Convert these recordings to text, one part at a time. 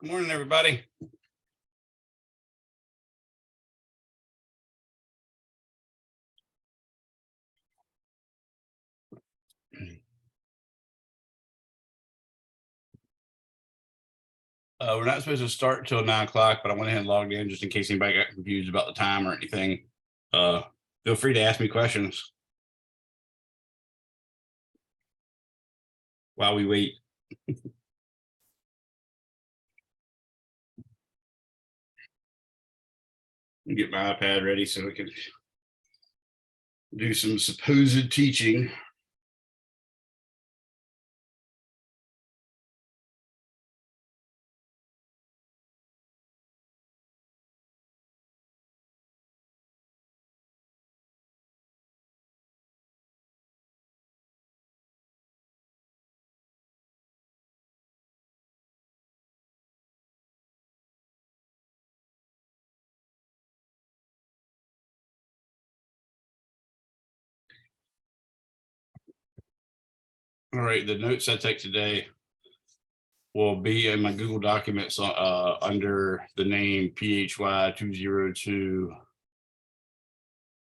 Good morning, everybody. We're not supposed to start till 9 o'clock, but I went ahead and logged in just in case anybody got confused about the time or anything. Feel free to ask me questions while we wait. Get my iPad ready so we can do some supposed teaching. All right, the notes I take today will be in my Google Documents under the name PHY 202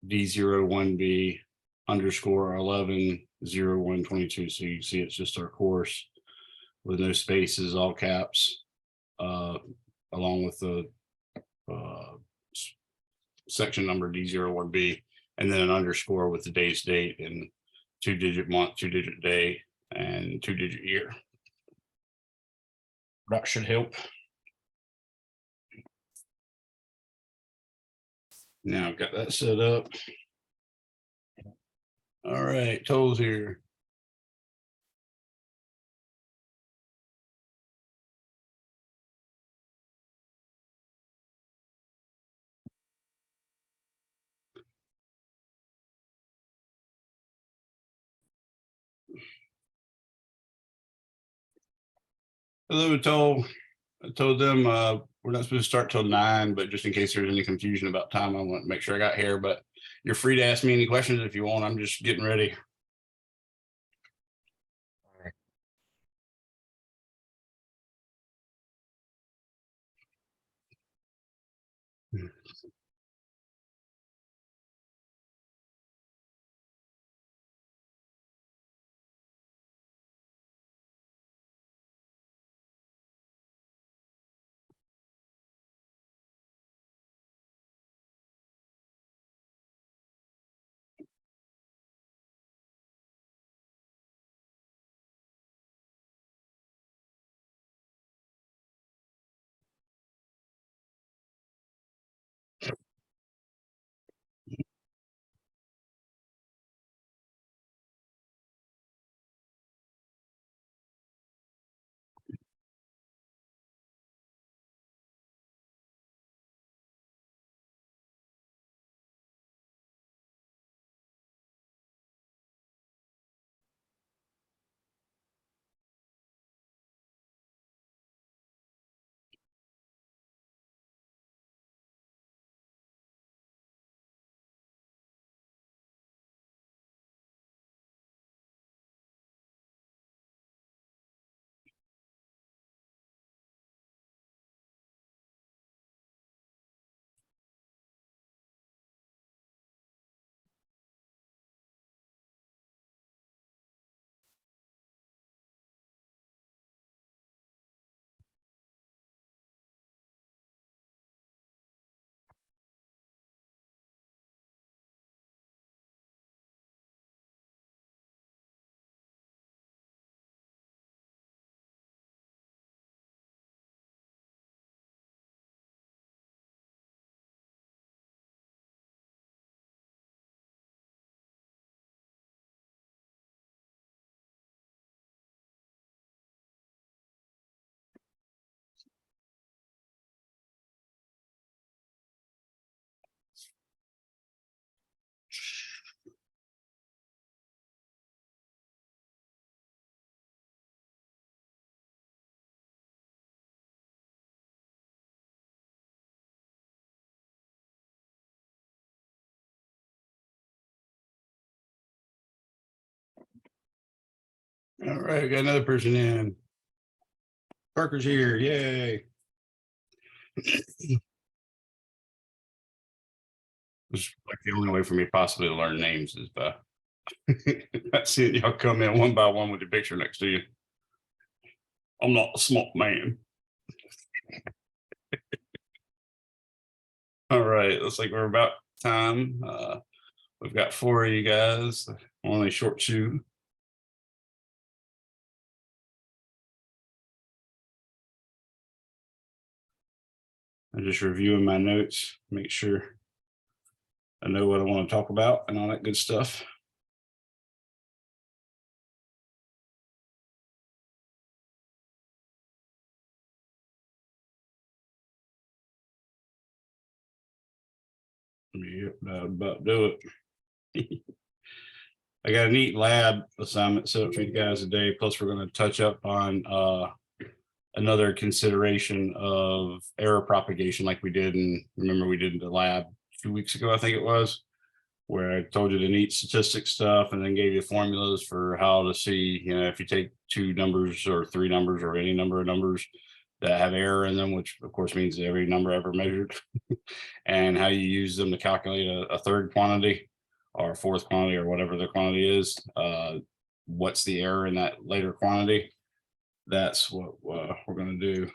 D01B underscore 110122. So you can see it's just our course with no spaces, all caps, along with the section number D01B, and then an underscore with the day's date and 2-digit month, 2-digit day, and 2-digit year. That should help. Now I've got that set up. All right, totals here. Hello, I told them we're not supposed to start till 9, but just in case there's any confusion about time, I want to make sure I got here. But you're free to ask me any questions if you want. I'm just getting ready. All right, we got another person in. Parker's here, yay. It's like the only way for me possibly to learn names is by seeing y'all come in one by one with your picture next to you. I'm not a smart man. All right, looks like we're about time. We've got 4 of you guys, only short 2. I'm just reviewing my notes, make sure I know what I want to talk about and all that good stuff. Yep, that'll about do it. I got a neat lab assignment set up for you guys today. Plus, we're going to touch up on another consideration of error propagation, like we did, and remember we did in the lab a few weeks ago, I think it was, where I told you the neat statistics stuff, and then gave you formulas for how to see, if you take 2 numbers or 3 numbers or any number of numbers that have error in them, which of course means every number ever measured, and how you use them to calculate a 3rd quantity or 4th quantity or whatever the quantity is. What's the error in that later quantity? That's what we're going to do.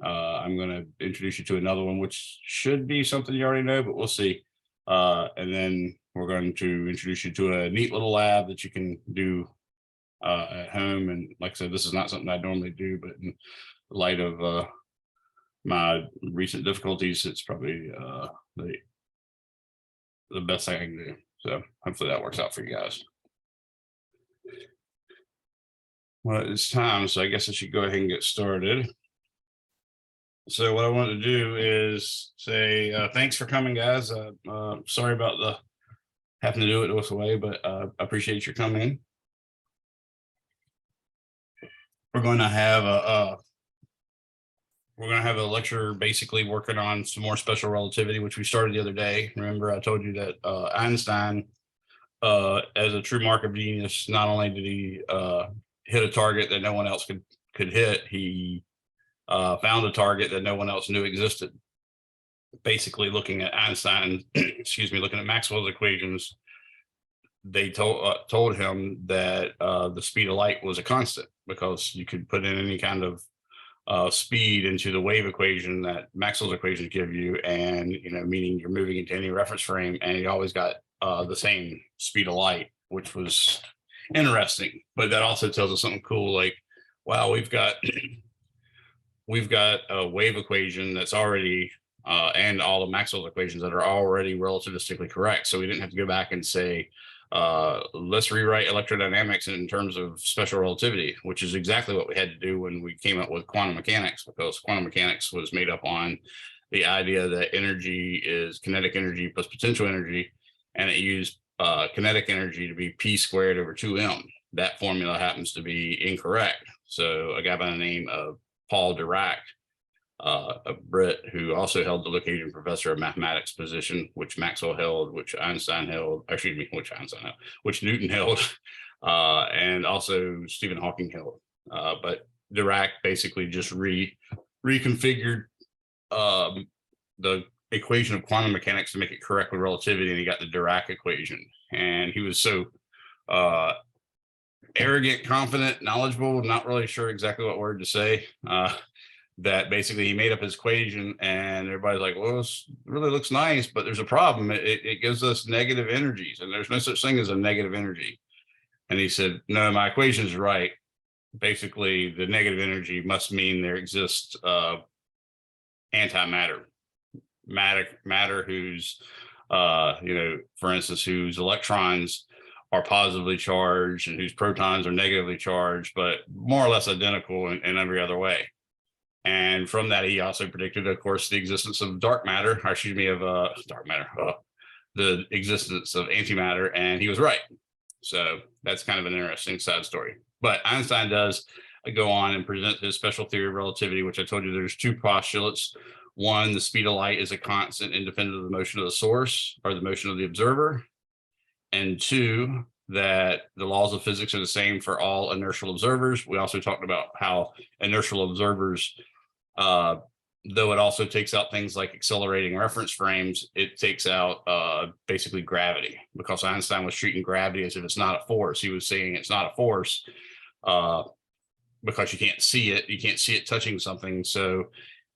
I'm going to introduce you to another one, which should be something you already know, but we'll see. And then we're going to introduce you to a neat little lab that you can do at home. And like I said, this is not something I normally do, but in light of my recent difficulties, it's probably the best thing I can do. So hopefully that works out for you guys. Well, it's time, so I guess I should go ahead and get started. So what I want to do is say thanks for coming, guys. Sorry about the having to do it this way, but I appreciate your coming. We're going to have a lecture basically working on some more special relativity, which we started the other day. Remember, I told you that Einstein, as a true mark of genius, not only did he hit a target that no one else could hit, he found a target that no one else knew existed. Basically, looking at Einstein, looking at Maxwell's equations, they told him that the speed of light was a constant, because you could put in any kind of speed into the wave equation that Maxwell's equations give you, and meaning you're moving into any reference frame, and you always got the same speed of light, which was interesting. But that also tells us something cool, like, wow, we've got a wave equation that's already and all the Maxwell's equations that are already relativistically correct. So we didn't have to go back and say, let's rewrite electrodynamics in terms of special relativity, which is exactly what we had to do when we came up with quantum mechanics, because quantum mechanics was made up on the idea that energy is kinetic energy plus potential energy, and it used kinetic energy to be p squared over 2m. That formula happens to be incorrect. So a guy by the name of Paul Dirac, a Brit who also held the Leucadian Professor of Mathematics position, which Maxwell held, which Einstein held, which Newton held, and also Stephen Hawking held. But Dirac basically just reconfigured the equation of quantum mechanics to make it correct with relativity, and he got the Dirac equation. And he was so arrogant, confident, knowledgeable, not really sure exactly what word to say, that basically he made up his equation, and everybody's like, well, this really looks nice, but there's a problem. It gives us negative energies, and there's no such thing as a negative energy. And he said, no, my equation is right. Basically, the negative energy must mean there exists antimatter, matter whose, for instance, whose electrons are positively charged and whose protons are negatively charged, but more or less identical in every other way. And from that, he also predicted, of course, the existence of dark matter, the existence of antimatter, and he was right. So that's kind of an interesting side story. But Einstein does go on and present his special theory of relativity, which I told you there's 2 postulates. One, the speed of light is a constant independent of the motion of the source or the motion of the observer. And 2, that the laws of physics are the same for all inertial observers. We also talked about how inertial observers though it also takes out things like accelerating reference frames, it takes out basically gravity, because Einstein was treating gravity as if it's not a force. He was saying it's not a force because you can't see it. You can't see it touching something. So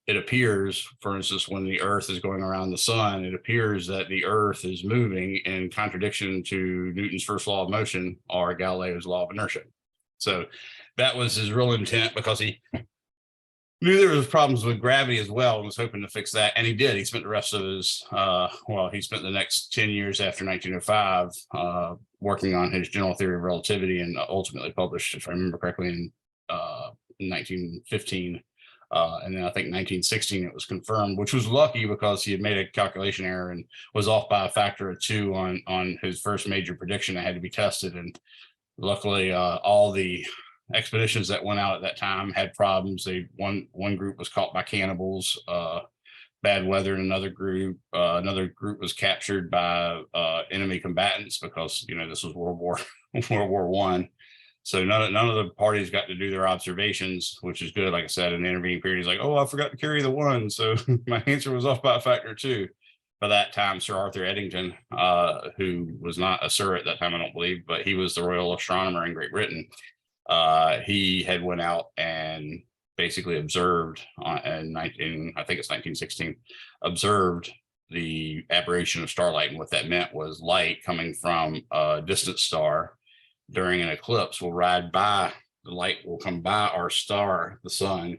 it appears, for instance, when the Earth is going around the sun, it appears that the Earth is moving in contradiction to Newton's first law of motion or Galileo's law of inertia. So that was his real intent, because he knew there was problems with gravity as well and was hoping to fix that. And he did. He spent the rest of his, he spent the next 10 years after 1905 working on his general theory of relativity, and ultimately published, if I remember correctly, in 1915. And then I think 1916 it was confirmed, which was lucky because he had made a calculation error and was off by a factor of 2 on his first major prediction that had to be tested. And luckily, all the expeditions that went out at that time had problems. One group was caught by cannibals, bad weather in another group was captured by enemy combatants, because this was World War I. So none of the parties got to do their observations, which is good. Like I said, in the intervening period, he's like, oh, I forgot to carry the 1. So my answer was off by a factor of 2. By that time, Sir Arthur Eddington, who was not a sir at that time, I don't believe, but he was the royal astronomer in Great Britain. He had went out and basically observed in I think it's 1916, observed the aberration of starlight. And what that meant was light coming from a distant star during an eclipse will ride by, the light will come by our star, the sun,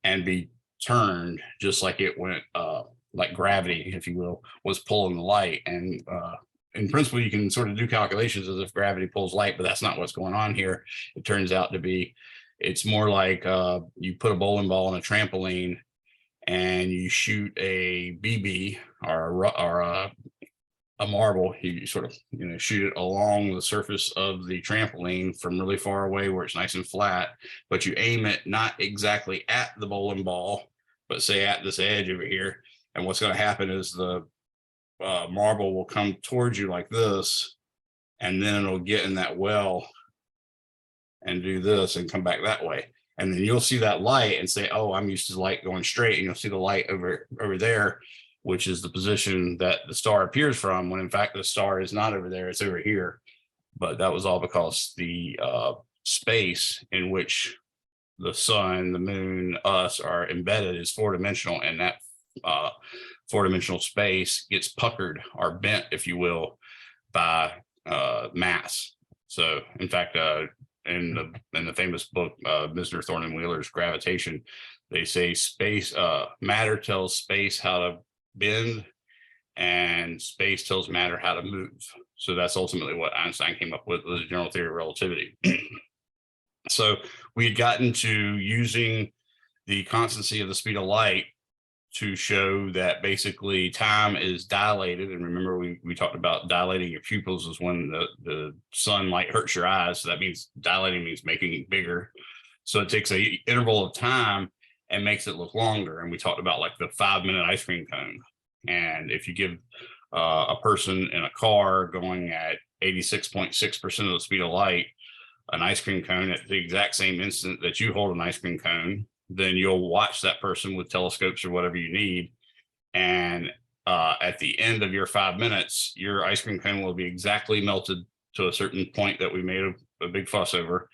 and be turned just like it went, like gravity, if you will, was pulling the light. And in principle, you can sort of do calculations as if gravity pulls light, but that's not what's going on here. It turns out to be, it's more like you put a bowling ball on a trampoline and you shoot a BB or a marble. You sort of shoot it along the surface of the trampoline from really far away where it's nice and flat, but you aim it not exactly at the bowling ball, but say at this edge over here. And what's going to happen is the marble will come towards you like this, and then it'll get in that well and do this and come back that way. And then you'll see that light and say, oh, I'm used to light going straight. And you'll see the light over there, which is the position that the star appears from, when in fact the star is not over there, it's over here. But that was all because the space in which the sun, the moon, us are embedded is 4-dimensional, and that 4-dimensional space gets puckered or bent, if you will, by mass. So in fact, in the famous book, Mr. Thorne and Wheeler's Gravitation, they say matter tells space how to bend, and space tells matter how to move. So that's ultimately what Einstein came up with the general theory of relativity. So we had gotten to using the constancy of the speed of light to show that basically time is dilated. And remember, we talked about dilating your pupils is when the sunlight hurts your eyes. So that means dilating means making it bigger. So it takes a interval of time and makes it look longer. And we talked about like the 5-minute ice cream cone. And if you give a person in a car going at 86.6% of the speed of light an ice cream cone at the exact same instant that you hold an ice cream cone, then you'll watch that person with telescopes or whatever you need. And at the end of your 5 minutes, your ice cream cone will be exactly melted to a certain point that we made a big fuss over.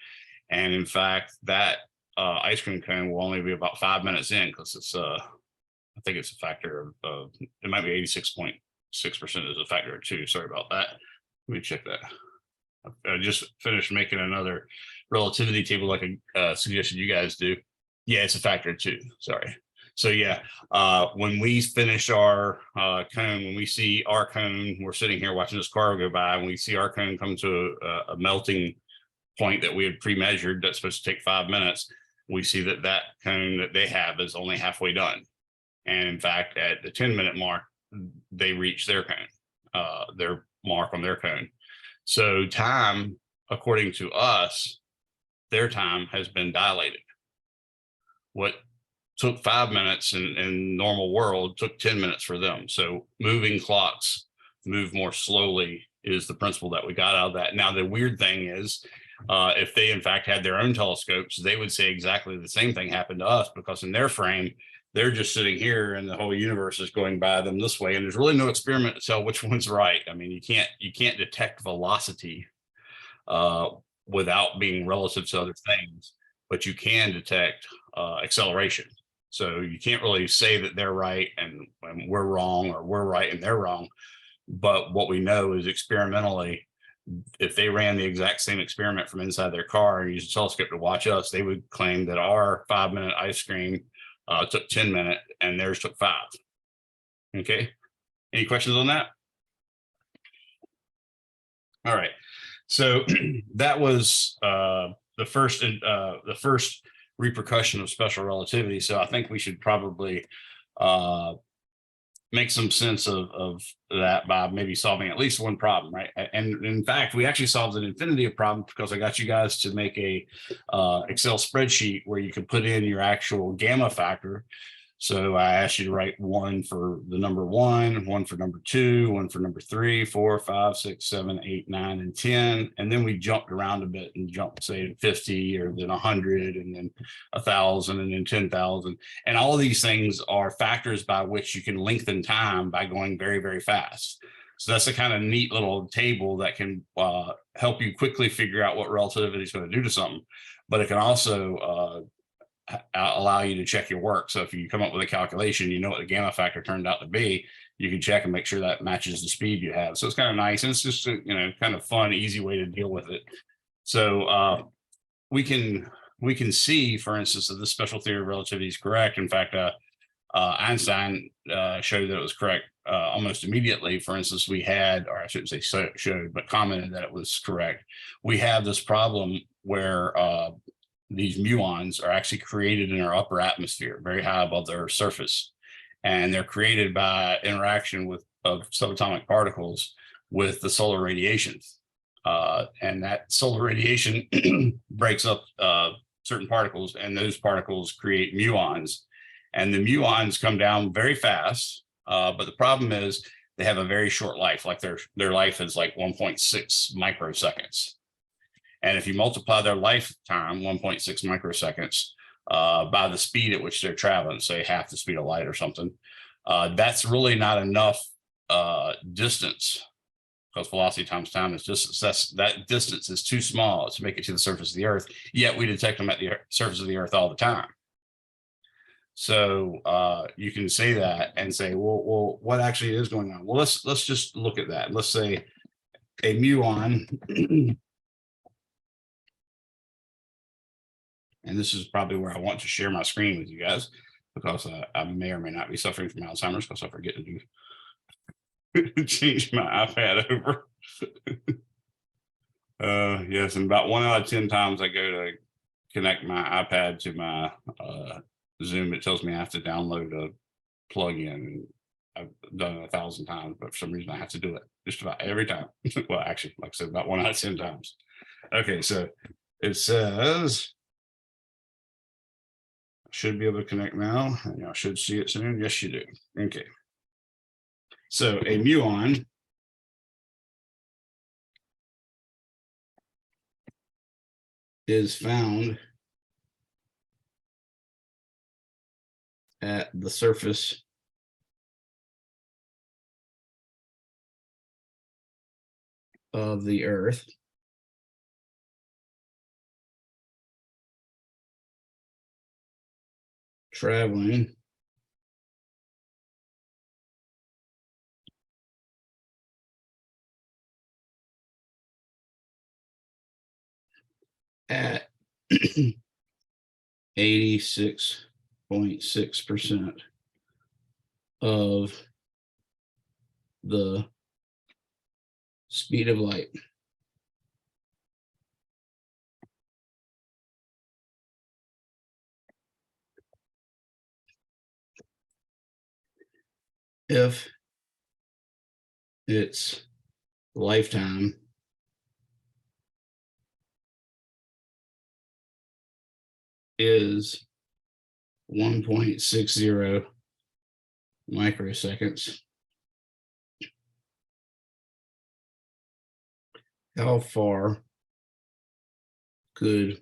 And in fact, that ice cream cone will only be about 5 minutes in, because it's I think it's a factor of it might be 86.6% is a factor of 2. Sorry about that. Let me check that. I just finished making another relativity table like I suggested you guys do. Yeah, it's a factor of 2. Sorry. So yeah, when we finish our cone, when we see our cone, we're sitting here watching this car go by, and we see our cone come to a melting point that we had pre-measured that's supposed to take 5 minutes, we see that that cone that they have is only halfway done. And in fact, at the 10-minute mark, they reach their cone, their mark on their cone. So time, according to us, their time has been dilated. What took 5 minutes in normal world took 10 minutes for them. So moving clocks move more slowly is the principle that we got out of that. Now, the weird thing is, if they in fact had their own telescopes, they would say exactly the same thing happened to us, because in their frame, they're just sitting here and the whole universe is going by them this way, and there's really no experiment to tell which one's right. I mean, you can't detect velocity without being relative to other things, but you can detect acceleration. So you can't really say that they're right and we're wrong, or we're right and they're wrong. But what we know is experimentally, if they ran the exact same experiment from inside their car and used a telescope to watch us, they would claim that our 5-minute ice cream took 10 minutes and theirs took 5. Okay. Any questions on that? All right. So that was the first repercussion of special relativity. So I think we should probably make some sense of that by maybe solving at least one problem, right? And in fact, we actually solved an infinity of problems because I got you guys to make a Excel spreadsheet where you could put in your actual gamma factor. So I asked you to write 1 for the number 1, 1 for number 2, 1 for number 3, 4, 5, 6, 7, 8, 9, and 10. And then we jumped around a bit and jumped, say, to 50, or then 100, and then 1,000, and then 10,000. And all of these things are factors by which you can lengthen time by going very, very fast. So that's a kind of neat little table that can help you quickly figure out what relativity is going to do to something. But it can also allow you to check your work. So if you come up with a calculation, you know what the gamma factor turned out to be, you can check and make sure that matches the speed you have. So it's kind of nice, and it's just a, kind of fun, easy way to deal with it. So we can see, for instance, that this special theory of relativity is correct. In fact, Einstein showed that it was correct almost immediately. For instance, we had, or I shouldn't say showed, but commented that it was correct. We have this problem where these muons are actually created in our upper atmosphere, very high above the Earth's surface. And they're created by interaction of subatomic particles with the solar radiation. And that solar radiation breaks up certain particles, and those particles create muons. And the muons come down very fast, but the problem is they have a very short life. Like their life is like 1.6 microseconds. And if you multiply their lifetime, 1.6 microseconds, by the speed at which they're traveling, say half the speed of light or something, that's really not enough distance, because velocity times time is distance. That distance is too small to make it to the surface of the Earth, yet we detect them at the surface of the Earth all the time. So you can say that and say, well, what actually is going on? Well, let's just look at that. Let's say a muon. And this is probably where I want to share my screen with you guys, because I may or may not be suffering from Alzheimer's because I forget to do change my iPad over. Yes, and about 1 out of 10 times I go to connect my iPad to my Zoom, it tells me I have to download a plugin. I've done it 1,000 times, but for some reason I have to do it just about every time. Well, actually, like I said, about 1 out of 10 times. Okay, so it says, should be able to connect now, and y'all should see it soon. Yes, you do. Okay. So a muon is found at the surface of the Earth traveling at 86.6% of the speed of light. If its lifetime is 1.60 microseconds, how far could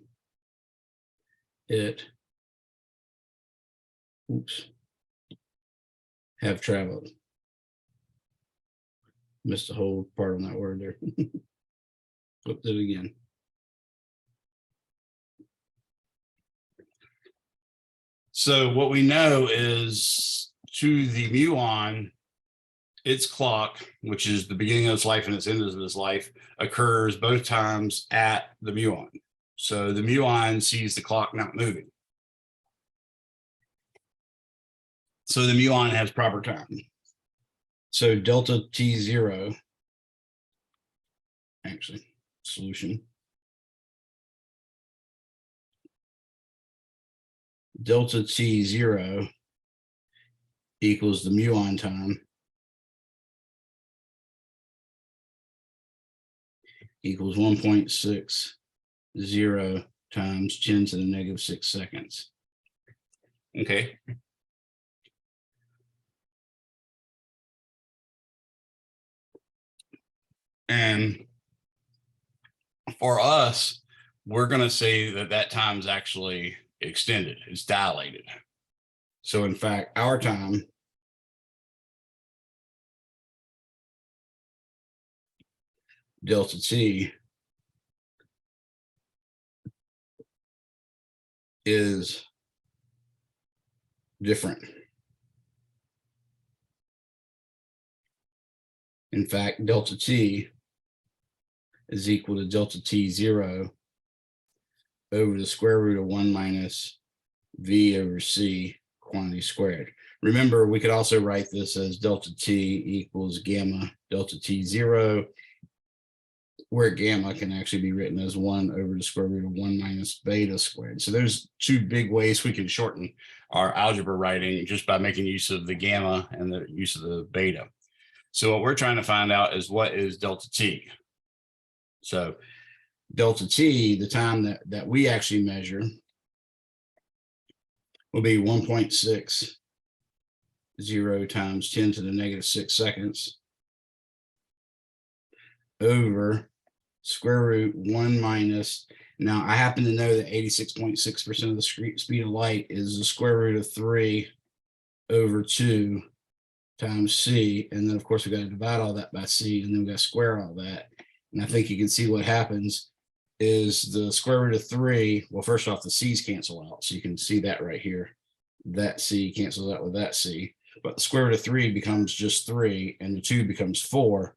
it have traveled. Missed a whole part on that word there. Flipped it again. So what we know is to the muon, its clock, which is the beginning of its life and its end of its life, occurs both times at the muon. So the muon sees the clock not moving. So the muon has proper time. So delta T0, actually, solution. Delta T0 equals the muon time equals 1.60 times 10 to the negative 6 seconds. Okay. And for us, we're going to say that that time is actually extended, it's dilated. So in fact, our time delta T is different. In fact, delta T is equal to delta T0 over the square root of 1 minus V over C quantity squared. Remember, we could also write this as delta T equals gamma delta T0, where gamma can actually be written as 1 over the square root of 1 minus beta squared. So there's two big ways we can shorten our algebra writing just by making use of the gamma and the use of the beta. So what we're trying to find out is what is delta T. So delta T, the time that we actually measure, will be 1.60 times 10 to the negative 6 seconds over square root 1 minus. Now, I happen to know that 86.6% of the speed of light is the square root of 3 over 2 times C. And then, of course, we got to divide all that by C, and then we got to square all that. And I think you can see what happens is the square root of 3. Well, first off, the C's cancel out. So you can see that right here. That C cancels out with that C. But the square root of 3 becomes just 3, and the 2 becomes 4.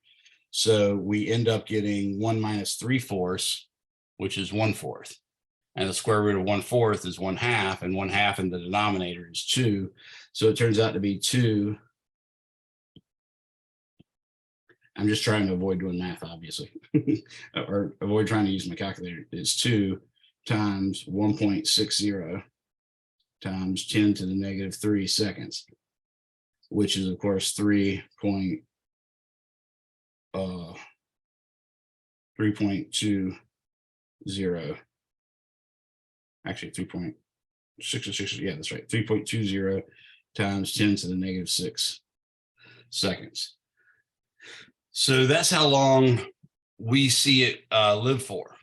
So we end up getting 1 minus 3/4, which is 1/4. And the square root of 1/4 is 1/2, and 1/2 in the denominator is 2. So it turns out to be 2. I'm just trying to avoid doing math, obviously, or avoid trying to use my calculator. It's 2 times 1.60 times 10 to the negative 3 seconds, which is, of course, 3.20. Actually 3.66. Yeah, that's right. 3.20 times 10 to the negative 6 seconds. So that's how long we see it live for.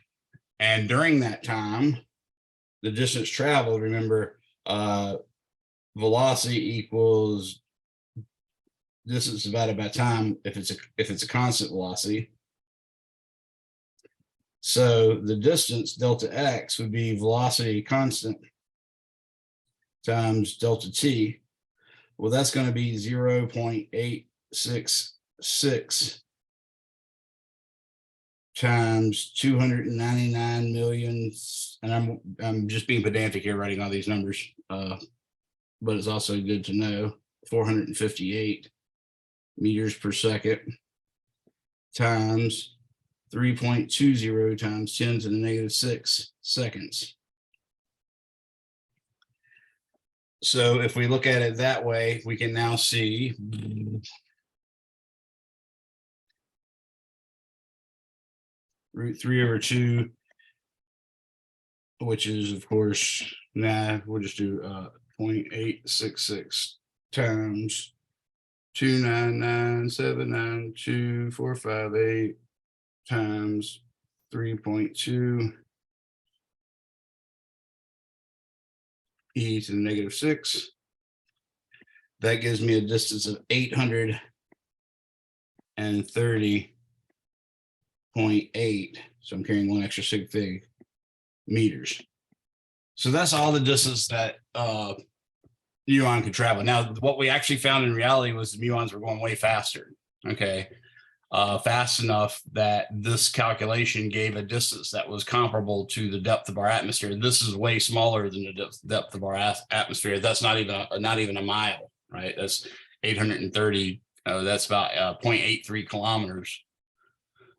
And during that time, the distance traveled, remember, velocity equals distance divided by time if it's a constant velocity. So the distance delta x would be velocity constant times delta t. Well, that's going to be 0.866 times 299 million. And I'm just being pedantic here, writing all these numbers, but it's also good to know 458 meters per second times 3.20 times 10 to the negative 6 seconds. So if we look at it that way, we can now see root 3 over 2, which is, of course, we'll just do 0.866 times 299,792,458 times 3.2 e to the negative 6. that gives me a distance of 830.8. So I'm carrying one extra sig fig meters. So that's all the distance that muon could travel. Now, what we actually found in reality was the muons were going way faster. Okay. Fast enough that this calculation gave a distance that was comparable to the depth of our atmosphere. This is way smaller than the depth of our atmosphere. That's not even a mile, right? That's 830. That's about 0.83 kilometers.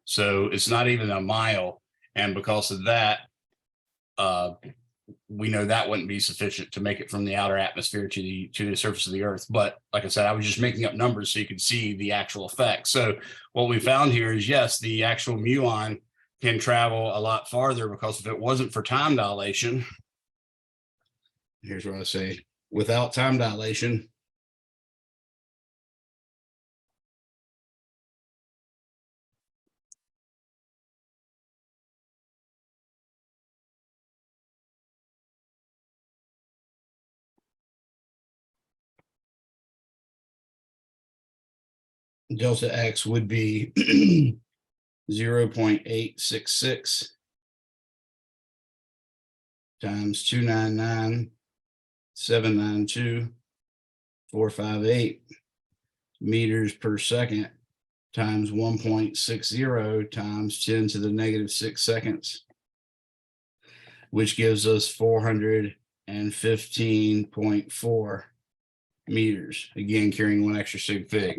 So it's not even a mile. And because of that, we know that wouldn't be sufficient to make it from the outer atmosphere to the surface of the earth. But like I said, I was just making up numbers so you could see the actual effect. So what we found here is, yes, the actual muon can travel a lot farther, because if it wasn't for time dilation, here's what I say, without time dilation, delta X would be 0.866 times 299,792,458 meters per second times 1.60 times 10 to the negative 6 seconds, which gives us 415.4 meters. Again, carrying one extra sig fig.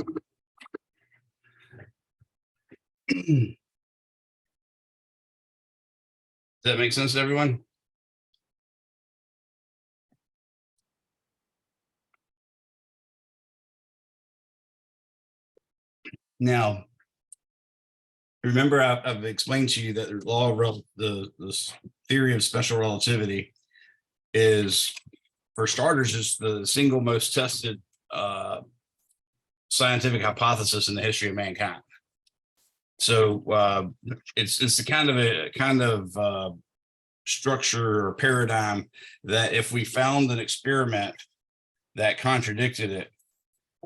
Does that make sense to everyone? Now, remember, I've explained to you that the law of the theory of special relativity is, for starters, is the single most tested scientific hypothesis in the history of mankind. So it's the kind of structure or paradigm that if we found an experiment that contradicted it,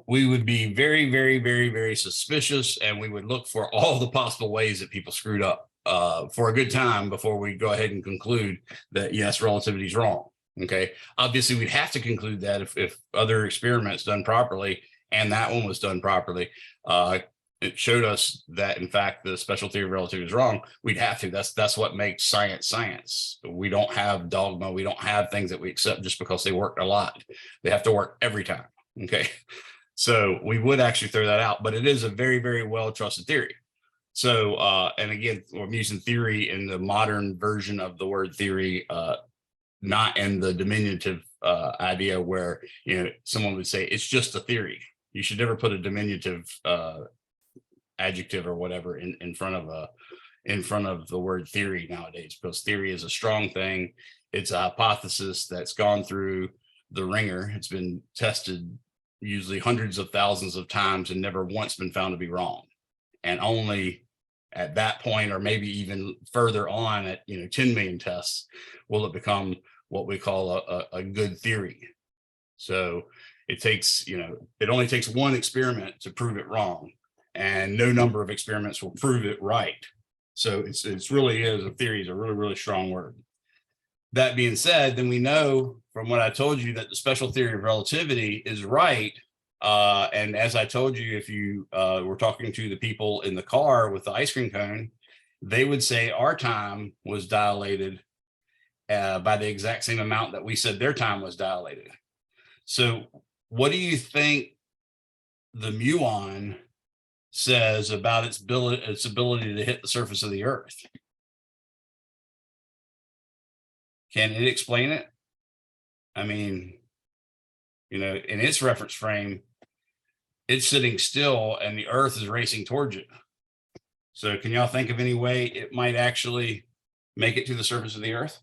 we would be very, very, very, very suspicious, and we would look for all the possible ways that people screwed up for a good time before we go ahead and conclude that, yes, relativity is wrong. Okay. Obviously, we'd have to conclude that if other experiments done properly, and that one was done properly, it showed us that, in fact, the special theory of relativity is wrong. We'd have to. That's what makes science. We don't have dogma. We don't have things that we accept just because they worked a lot. They have to work every time. Okay. So we would actually throw that out, but it is a very, very well trusted theory. So, and again, I'm using theory in the modern version of the word theory, not in the diminutive idea where, someone would say it's just a theory. You should never put a diminutive adjective or whatever in front of the word theory nowadays, because theory is a strong thing. It's a hypothesis that's gone through the ringer. It's been tested usually hundreds of thousands of times and never once been found to be wrong. And only at that point, or maybe even further on at 10 million tests, will it become what we call a good theory. So it takes, it only takes one experiment to prove it wrong, and no number of experiments will prove it right. So it's really is a theory is a really, really strong word. That being said, then we know from what I told you that the special theory of relativity is right. And as I told you, if you were talking to the people in the car with the ice cream cone, they would say our time was dilated by the exact same amount that we said their time was dilated. So what do you think the muon says about its ability to hit the surface of the earth? Can it explain it? I mean, in its reference frame, it's sitting still and the earth is racing towards it. So can y'all think of any way it might actually make it to the surface of the earth?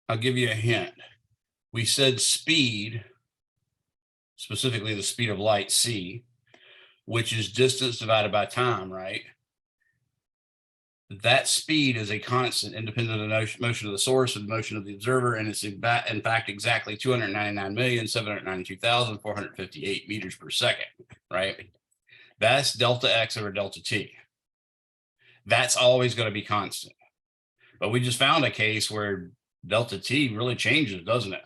I'll give you a hint. We said speed, specifically the speed of light, c, which is distance divided by time, right? That speed is a constant independent of the motion of the source and the motion of the observer, and it's in fact exactly 299,792,458 meters per second, right? That's delta x over delta t. That's always going to be constant. But we just found a case where delta t really changes, doesn't it?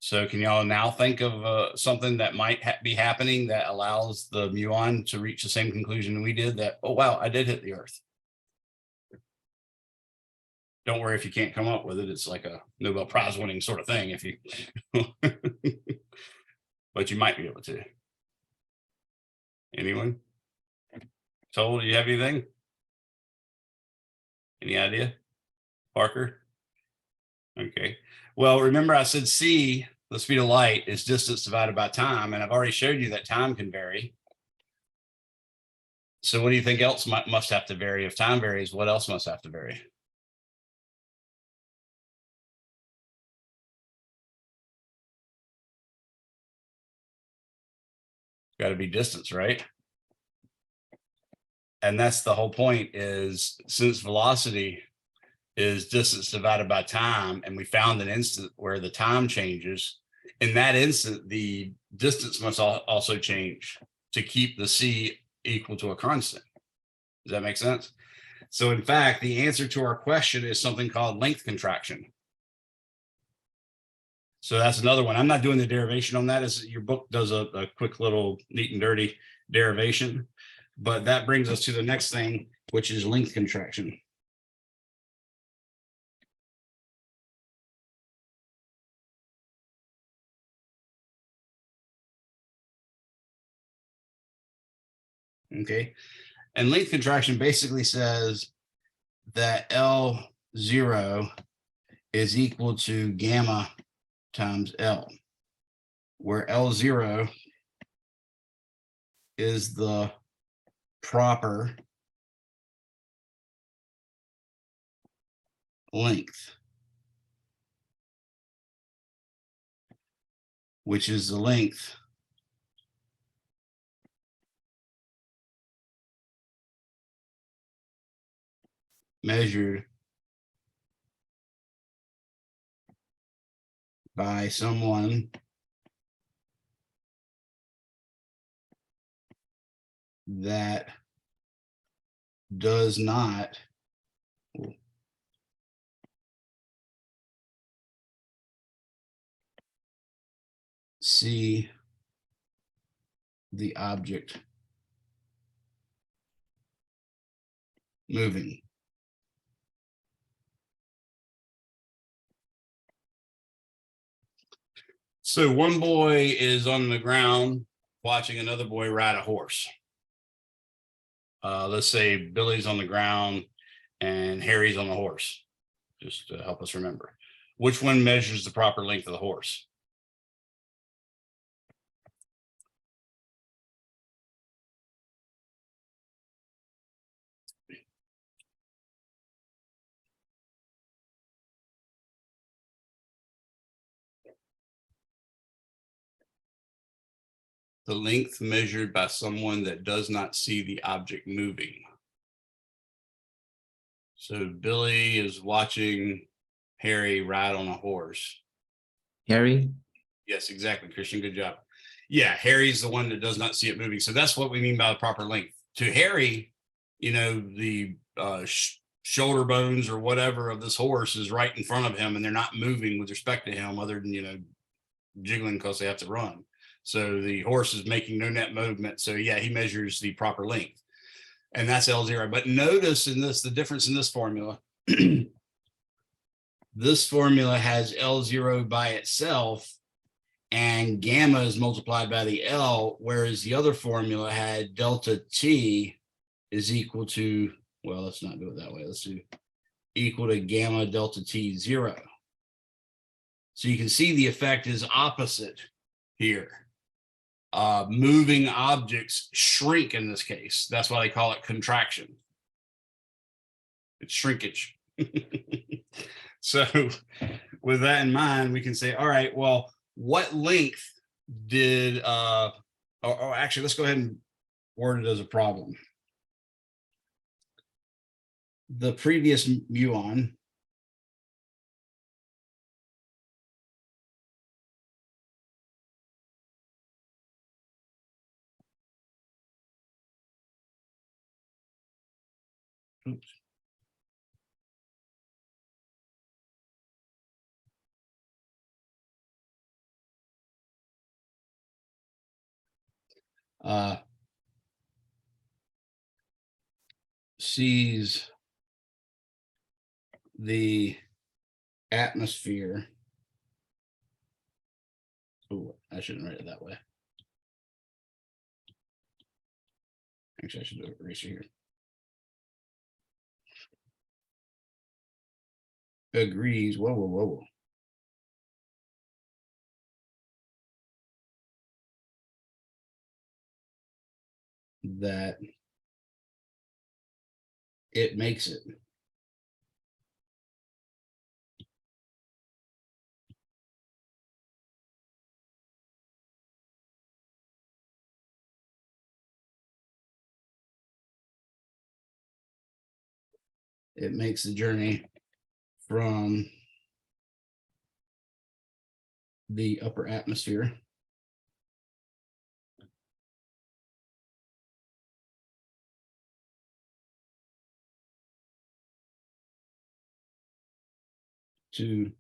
So can y'all now think of something that might be happening that allows the muon to reach the same conclusion we did, that, oh, wow, I did hit the Earth. Don't worry if you can't come up with it. It's like a Nobel Prize winning sort of thing if you, but you might be able to. Anyone? Toll, do you have anything? Any idea? Parker? Okay. Well, remember I said c, the speed of light, is distance divided by time, and I've already showed you that time can vary. So what do you think else must have to vary? If time varies, what else must have to vary? Got to be distance, right? And that's the whole point, is since velocity is distance divided by time, and we found an instant where the time changes, in that instant, the distance must also change to keep the c equal to a constant. Does that make sense? So in fact, the answer to our question is something called length contraction. So that's another one. I'm not doing the derivation on that, as your book does a quick little neat and dirty derivation. But that brings us to the next thing, which is length contraction. Okay. And length contraction basically says that L0 is equal to gamma times L, where L0 is the proper length, which is the length measured by someone that does not see the object moving. So one boy is on the ground watching another boy ride a horse. Let's say Billy's on the ground and Harry's on the horse, just to help us remember. Which one measures the proper length of the horse? The length measured by someone that does not see the object moving. So Billy is watching Harry ride on a horse. Harry? Yes, exactly, Christian. Good job. Yeah, Harry's the one that does not see it moving. So that's what we mean by the proper length. To Harry, you know, the shoulder bones or whatever of this horse is right in front of him, and they're not moving with respect to him, other than, you know, jiggling because they have to run. So the horse is making no net movement. So yeah, he measures the proper length, and that's L0. But notice in this, the difference in this formula. This formula has L0 by itself, and gamma is multiplied by the L, whereas the other formula had delta T is equal to, well, let's not do it that way. Let's do equal to gamma delta T 0. So you can see the effect is opposite here. Moving objects shrink in this case. That's why they call it contraction. It's shrinkage. So with that in mind, we can say, all right, well, what length did or actually, let's go ahead and word it as a problem. The previous muon sees the atmosphere. Oh, I shouldn't write it that way. Actually, I should do it eraser here. Agrees. Whoa. That it makes it. It makes the journey from the upper atmosphere to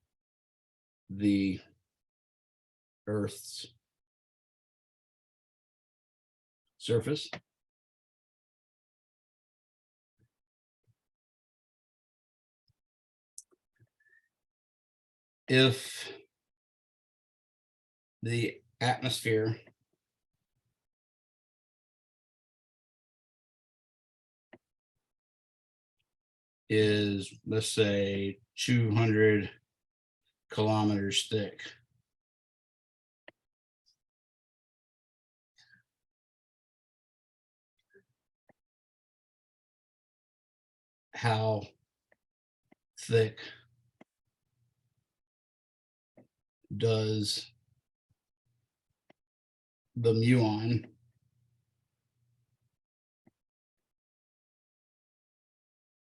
the Earth's surface. If the atmosphere is, let's say, 200 kilometers thick, how thick does the muon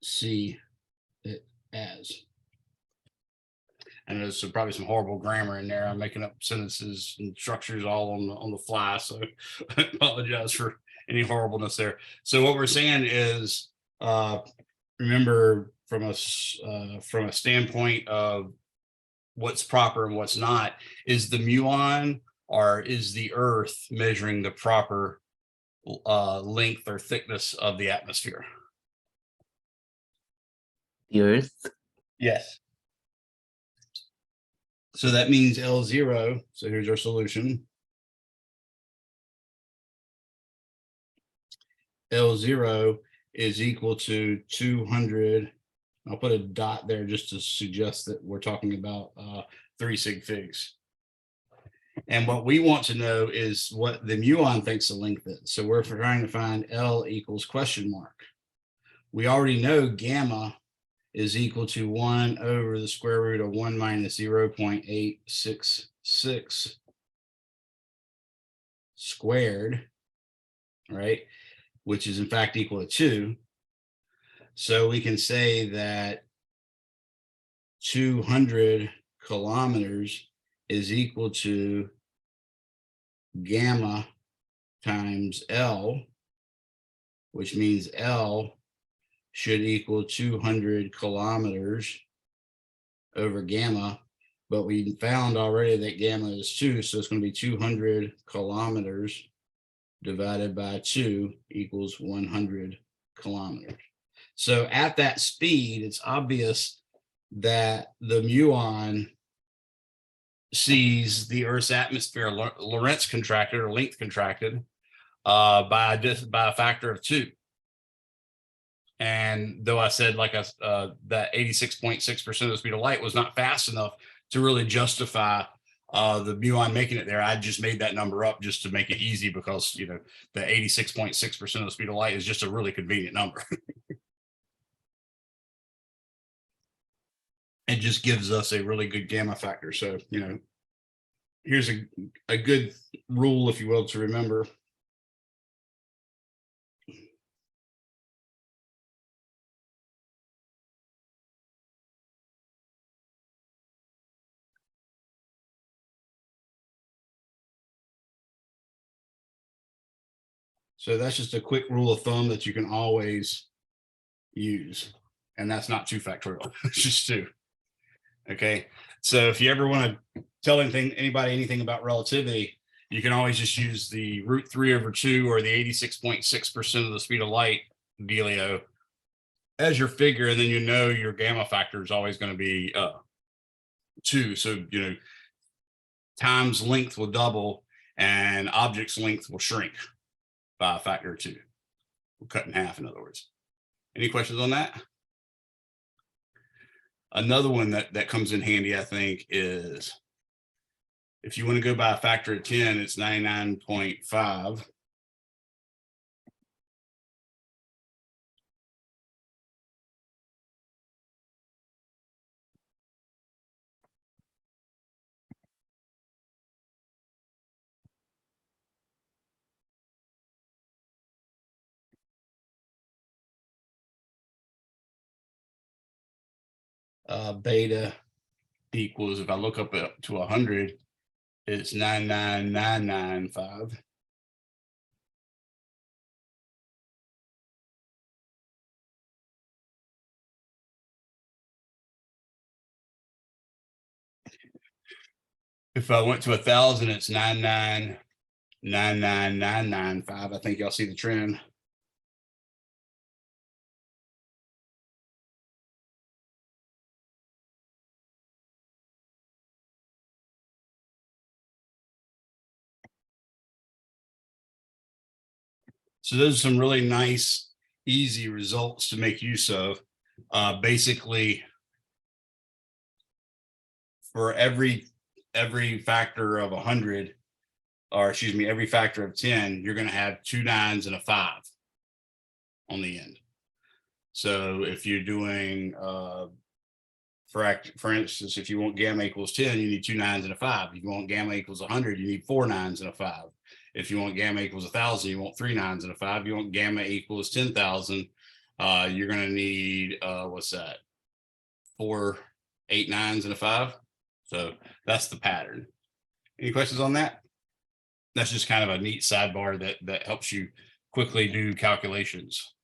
see it as? And there's probably some horrible grammar in there. I'm making up sentences and structures all on the fly, so I apologize for any horribleness there. So what we're saying is, remember, from a standpoint of what's proper and what's not, is the muon, or is the Earth measuring the proper length or thickness of the atmosphere? The Earth. Yes. So that means L0. So here's our solution. L0 is equal to 200. I'll put a dot there just to suggest that we're talking about 3 sig figs. And what we want to know is what the muon thinks the length is. So we're trying to find L equals question mark. We already know gamma is equal to 1 over the square root of 1 minus 0.866 squared, right? Which is in fact equal to 2. So we can say that 200 kilometers is equal to gamma times L, which means L should equal 200 kilometers over gamma. But we found already that gamma is 2, so it's going to be 200 kilometers divided by 2 equals 100 kilometers. So at that speed, it's obvious that the muon sees the Earth's atmosphere Lorentz contracted or length contracted by a factor of 2. And though I said that 86.6% of the speed of light was not fast enough to really justify the muon making it there, I just made that number up just to make it easy, because the 86.6% of the speed of light is just a really convenient number. It just gives us a really good gamma factor. So here's a good rule, if you will, to remember. So that's just a quick rule of thumb that you can always use. And that's not 2 factorial, it's just 2. Okay. So if you ever want to tell anybody anything about relativity, you can always just use the √3/2 or the 86.6% of the speed of light dealio as your figure, and then you know your gamma factor is always going to be 2. So, times length will double and object's length will shrink by a factor of 2. We'll cut in half, in other words. Any questions on that? Another one that comes in handy, I think, is if you want to go by a factor of 10, it's 99.5. Beta equals, if I look up to 100, it's 99995. If I went to 1,000, it's 9999995. I think y'all see the trend. So those are some really nice, easy results to make use of. Basically, for every factor of 100, or excuse me, every factor of 10, you're going to have 2 9s and a 5 on the end. So if you're doing, for instance, if you want gamma equals 10, you need 2 9s and a 5. If you want gamma equals 100, you need 4 9s and a 5. If you want gamma equals 1,000, you want 3 9s and a 5. You want gamma equals 10,000, you're going to need, what's that? 4 8 9s and a 5. So that's the pattern. Any questions on that? That's just kind of a neat sidebar that helps you quickly do calculations.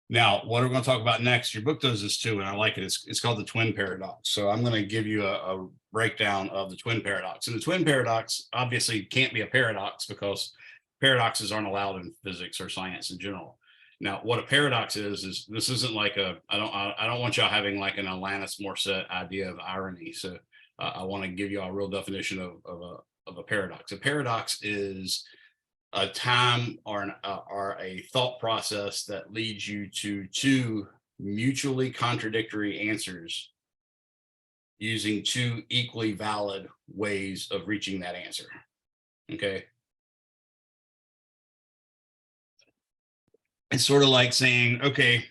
Now, what we're going to talk about next, your book does this too, and I like it. It's called the twin paradox. So I'm going to give you a breakdown of the twin paradox. And the twin paradox obviously can't be a paradox because paradoxes aren't allowed in physics or science in general. Now, what a paradox is this isn't like I don't want y'all having like an Alanis Morissette idea of irony. So I want to give you a real definition of a paradox. A paradox is a time or a thought process that leads you to 2 mutually contradictory answers using 2 equally valid ways of reaching that answer. Okay. It's sort of like saying, okay,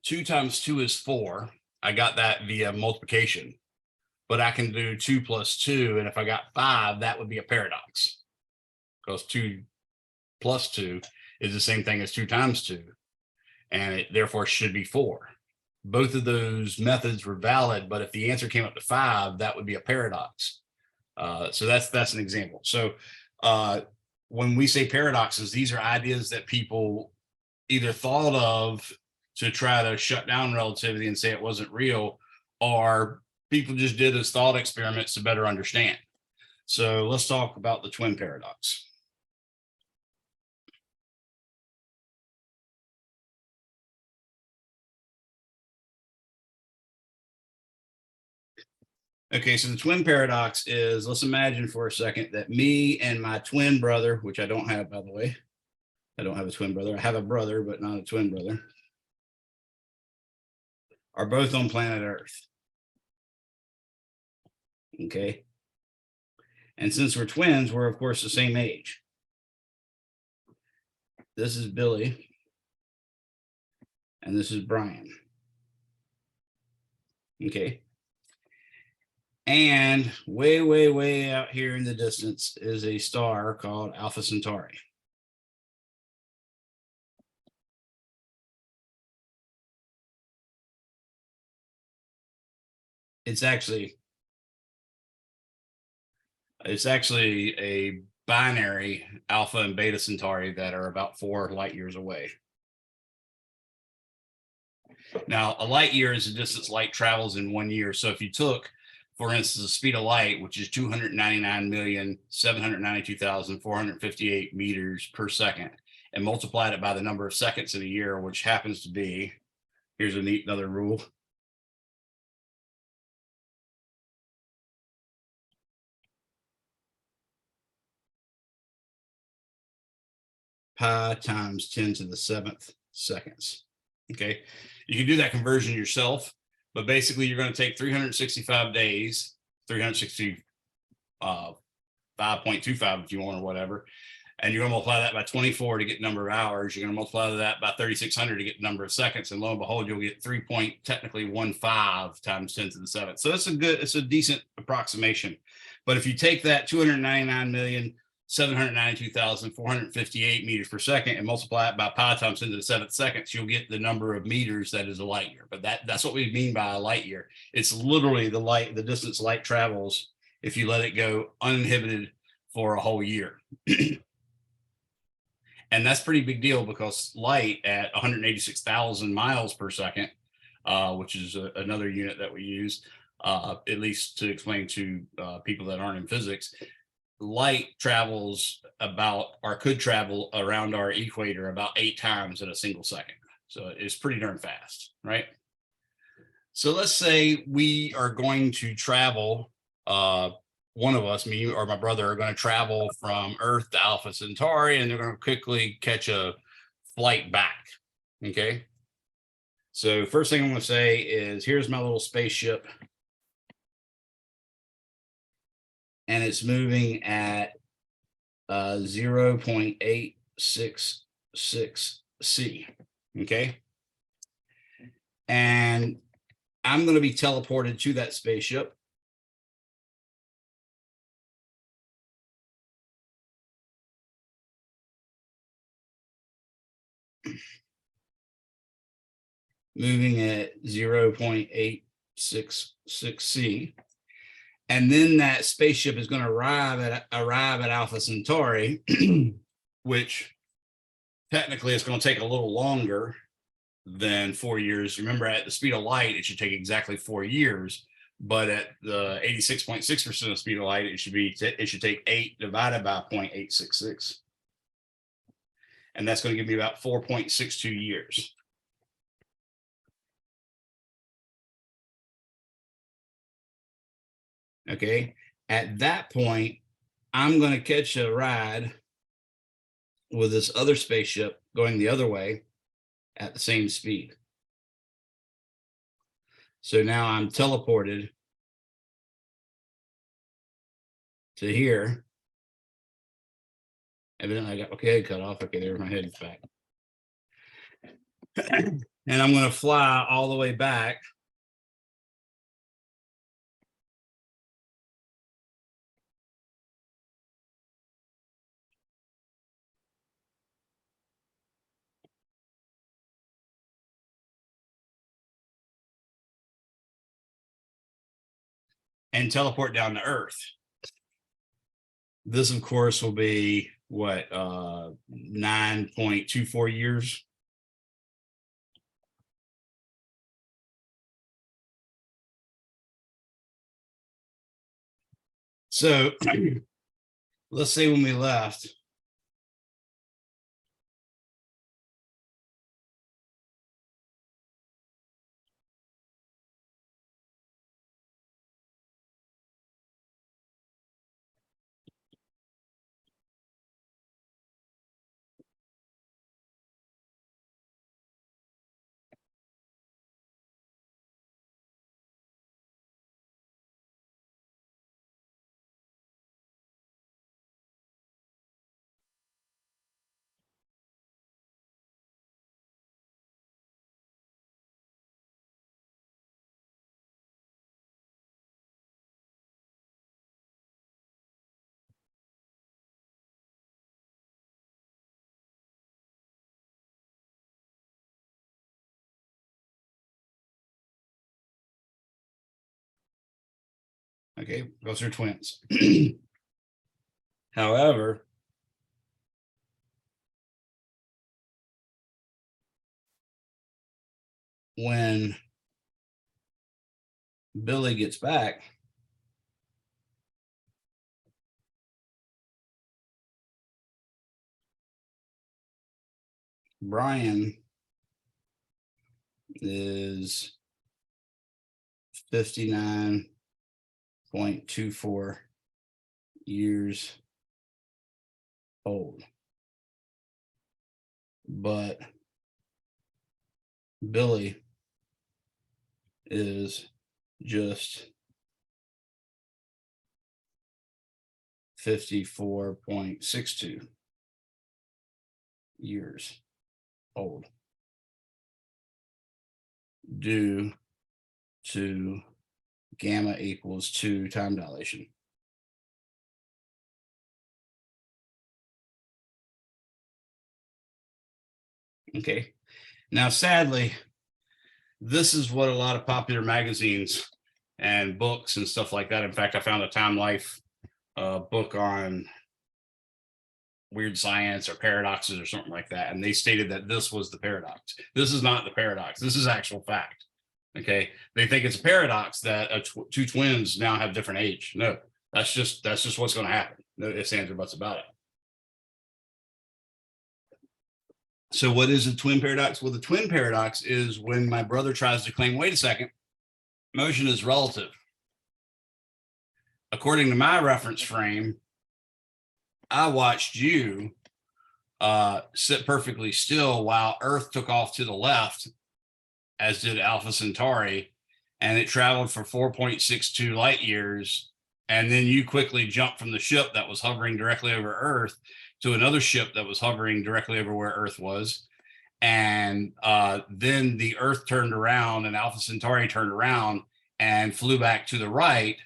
2 times 2 is 4. I got that via multiplication, but I can do 2 plus 2. And if I got 5, that would be a paradox because 2 plus 2 is the same thing as 2 times 2. And it therefore should be 4. Both of those methods were valid, but if the answer came up to 5, that would be a paradox. So that's an example. So when we say paradoxes, these are ideas that people either thought of to try to shut down relativity and say it wasn't real, or people just did as thought experiments to better understand. So let's talk about the twin paradox. Okay, so the twin paradox is, let's imagine for a second that me and my twin brother, which I don't have, by the way. I don't have a twin brother. I have a brother, but not a twin brother, are both on planet Earth. Okay. And since we're twins, we're of course the same age. This is Billy. And this is Brian. Okay. And way, way, way out here in the distance is a star called Alpha Centauri. It's actually a binary Alpha and Beta Centauri that are about 4 light years away. Now, a light year is the distance light travels in 1 year. So if you took, for instance, the speed of light, which is 299,792,458 meters per second, and multiplied it by the number of seconds in a year, which happens to be, here's a neat another rule. Pi times 10 to the 7th seconds. Okay, you can do that conversion yourself, but basically you're going to take 365 days, 365.25 if you want or whatever, and you're going to multiply that by 24 to get the number of hours. You're going to multiply that by 3,600 to get the number of seconds, and lo and behold, you'll get 3.15 times 10 to the 7th. So it's a decent approximation. But if you take that 299,792,458 meters per second and multiply it by pi times 10 to the 7th seconds, you'll get the number of meters that is a light year. But that's what we mean by a light year. It's literally the distance light travels if you let it go uninhibited for a whole year. And that's a pretty big deal, because light at 186,000 miles per second, which is another unit that we use, at least to explain to people that aren't in physics, light travels about, or could travel around our equator about 8 times in a single second. So it's pretty darn fast, right? So let's say we are going to travel, one of us, me or my brother, are going to travel from Earth to Alpha Centauri, and they're going to quickly catch a flight back. Okay. So first thing I'm going to say is, here's my little spaceship, and it's moving at 0.866 C. Okay. And I'm going to be teleported to that spaceship. Moving at 0.866 C. And then that spaceship is going to arrive at Alpha Centauri, which technically is going to take a little longer than 4 years. Remember, at the speed of light, it should take exactly 4 years, but at the 86.6% of speed of light, it should take 8 divided by 0.866, and that's going to give me about 4.62 years. Okay, at that point, I'm going to catch a ride with this other spaceship going the other way at the same speed. So now I'm teleported to here. Evidently I got my head cut off. Okay, there, my head is back. And I'm going to fly all the way back and teleport down to Earth. This, of course, will be what, 9.24 years. So let's say when we left, okay, those are twins. However, when Billy gets back, Brian is 59.24 years old. But Billy is just 54.62 years old due to gamma equals 2 time dilation. Okay. Now, sadly, this is what a lot of popular magazines and books and stuff like that. In fact, I found a Time Life book on weird science or paradoxes or something like that, and they stated that this was the paradox. This is not the paradox. This is actual fact. Okay, they think it's a paradox that two twins now have different age. No, that's just what's going to happen. No ifs, ands, or buts about it. So, what is a twin paradox? Well, the twin paradox is when my brother tries to claim, wait a second, motion is relative. According to my reference frame, I watched you sit perfectly still while Earth took off to the left, as did Alpha Centauri, and it traveled for 4.62 light years. And then you quickly jumped from the ship that was hovering directly over Earth to another ship that was hovering directly over where Earth was. And then the Earth turned around and Alpha Centauri turned around and flew back to the right,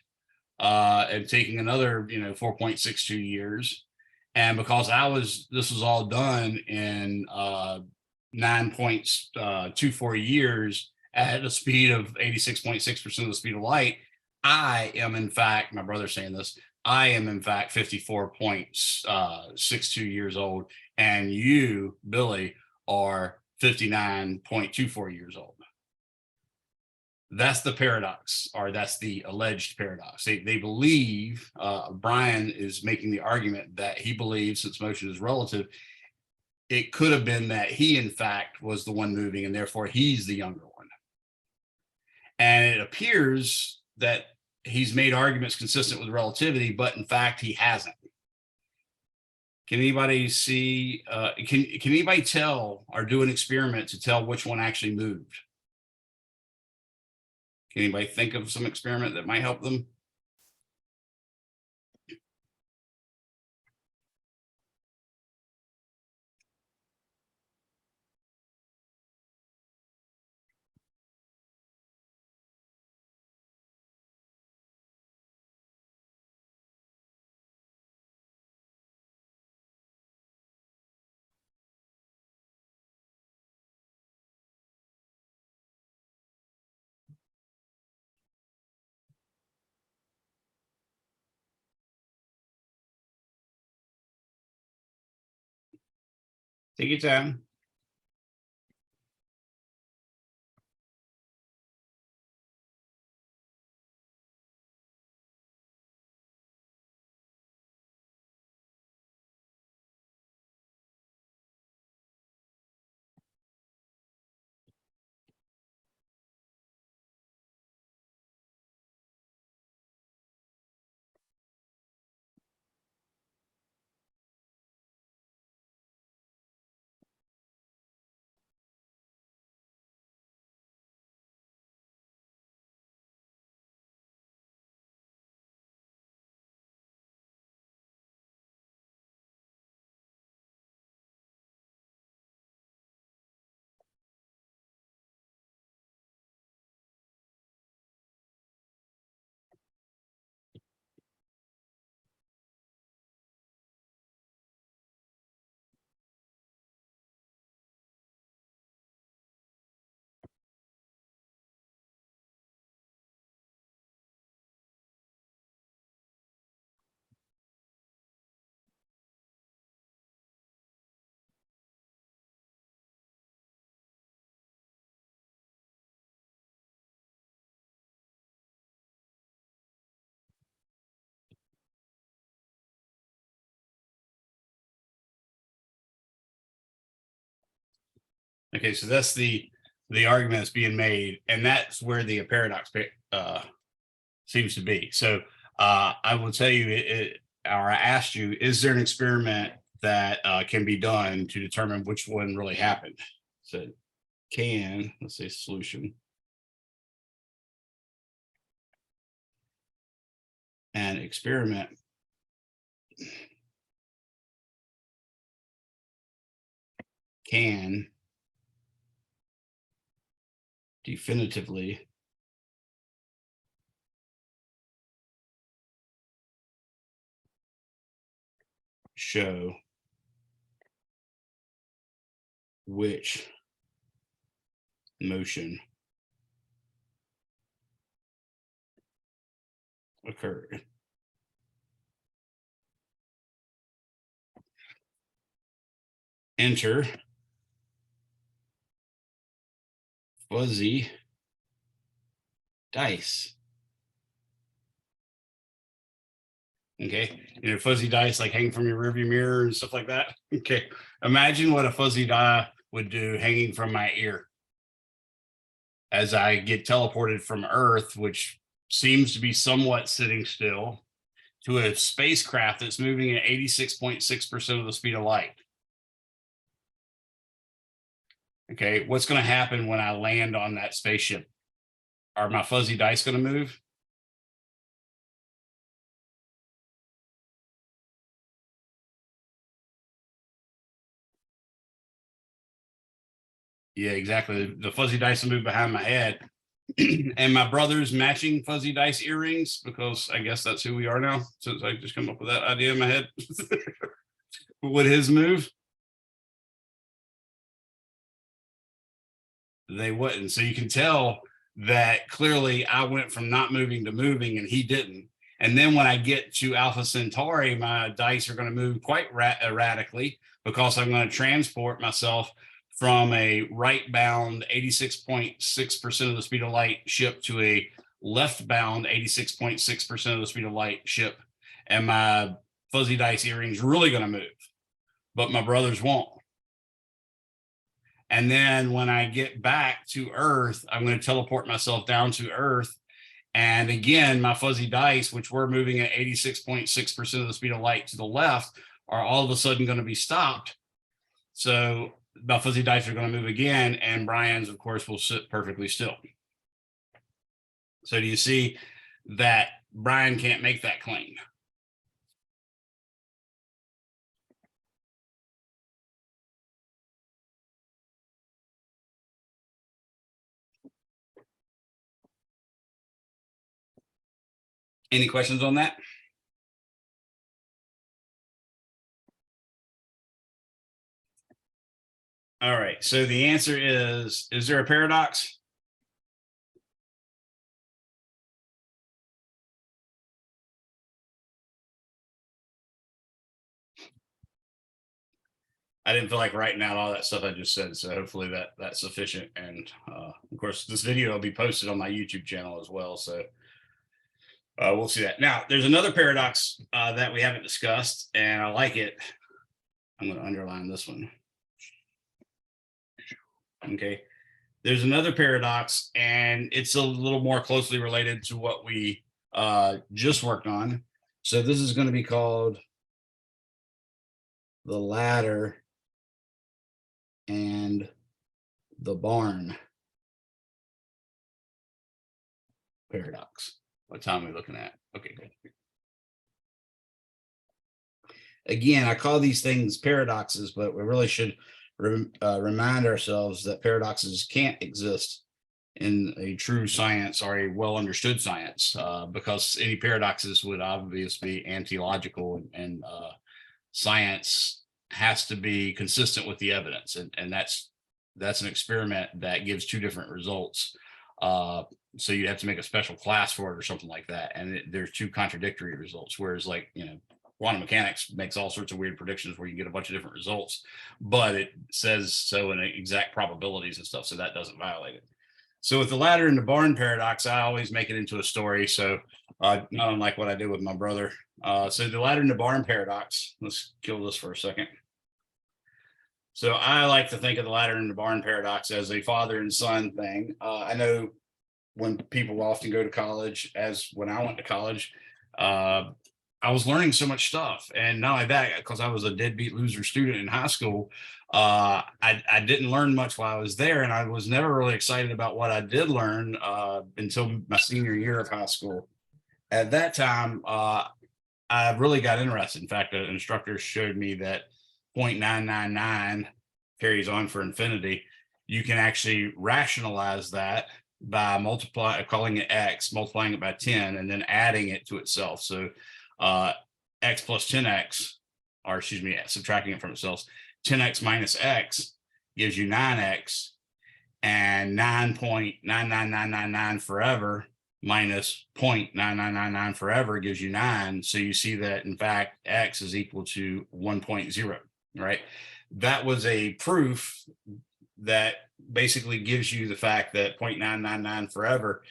and taking another 4.62 years. And because this was all done in 9.24 years at a speed of 86.6% of the speed of light, I am in fact, my brother's saying this, I am in fact 54.62 years old, and you, Billy, are 59.24 years old. That's the paradox, or that's the alleged paradox. They believe, Brian is making the argument that he believes, since motion is relative, it could have been that he, in fact, was the one moving, and therefore he's the younger one. And it appears that he's made arguments consistent with relativity, but in fact, he hasn't. Can anybody see? Can anybody tell or do an experiment to tell which one actually moved? Can anybody think of some experiment that might help them? Take your time. Okay, so that's the argument that's being made, and that's where the paradox seems to be. So I will tell you, or I asked you, is there an experiment that can be done to determine which one really happened? So let's say solution. An experiment can definitively show which motion occurred. Enter fuzzy dice. Okay, fuzzy dice like hanging from your rearview mirror and stuff like that. Okay, imagine what a fuzzy die would do hanging from my ear as I get teleported from Earth, which seems to be somewhat sitting still, to a spacecraft that's moving at 86.6% of the speed of light. Okay, what's going to happen when I land on that spaceship? Are my fuzzy dice going to move? Yeah, exactly. The fuzzy dice will move behind my head. And my brother's matching fuzzy dice earrings, because I guess that's who we are now, since I just come up with that idea in my head. Would his move? They wouldn't. So you can tell that clearly I went from not moving to moving, and he didn't. And then when I get to Alpha Centauri, my dice are going to move quite erratically, because I'm going to transport myself from a right bound 86.6% of the speed of light ship to a left bound 86.6% of the speed of light ship. And my fuzzy dice earrings really going to move, but my brothers won't. And then when I get back to Earth, I'm going to teleport myself down to Earth. And again, my fuzzy dice, which were moving at 86.6% of the speed of light to the left, are all of a sudden going to be stopped. So my fuzzy dice are going to move again, and Brian's, of course, will sit perfectly still. So do you see that Brian can't make that claim? Any questions on that? All right, so the answer is there a paradox? I didn't feel like writing out all that stuff I just said, so hopefully that's sufficient. And of course, this video will be posted on my YouTube channel as well, so we'll see that. Now, there's another paradox that we haven't discussed, and I like it. I'm going to underline this one. Okay, there's another paradox, and it's a little more closely related to what we just worked on. So this is going to be called the ladder and the barn paradox. What time are we looking at? Okay, good. Again, I call these things paradoxes, but we really should remind ourselves that paradoxes can't exist in a true science or a well understood science, because any paradoxes would obviously be anti-logical, and science has to be consistent with the evidence, and that's an experiment that gives two different results. So you have to make a special class for it or something like that, and there's two contradictory results. Whereas, like, quantum mechanics makes all sorts of weird predictions where you get a bunch of different results, but it says so in exact probabilities and stuff, so that doesn't violate it. So with the ladder and the barn paradox, I always make it into a story. So not unlike what I did with my brother. So the ladder and the barn paradox, let's kill this for a second. So I like to think of the ladder and the barn paradox as a father and son thing. I know when people often go to college, as when I went to college, uh, I was learning so much stuff. And not only that, because I was a deadbeat loser student in high school, I didn't learn much while I was there. And I was never really excited about what I did learn until my senior year of high school. At that time, I really got interested. In fact, an instructor showed me that 0.999 carries on for infinity. You can actually rationalize that by calling it x, multiplying it by 10, and then adding it to itself. So x plus 10x, or excuse me, subtracting it from itself, 10x minus x gives you 9x, and 9.99999 forever minus 0.9999 forever gives you 9. So you see that, in fact, x is equal to 1.0, right? That was a proof that basically gives you the fact that 0.999 forever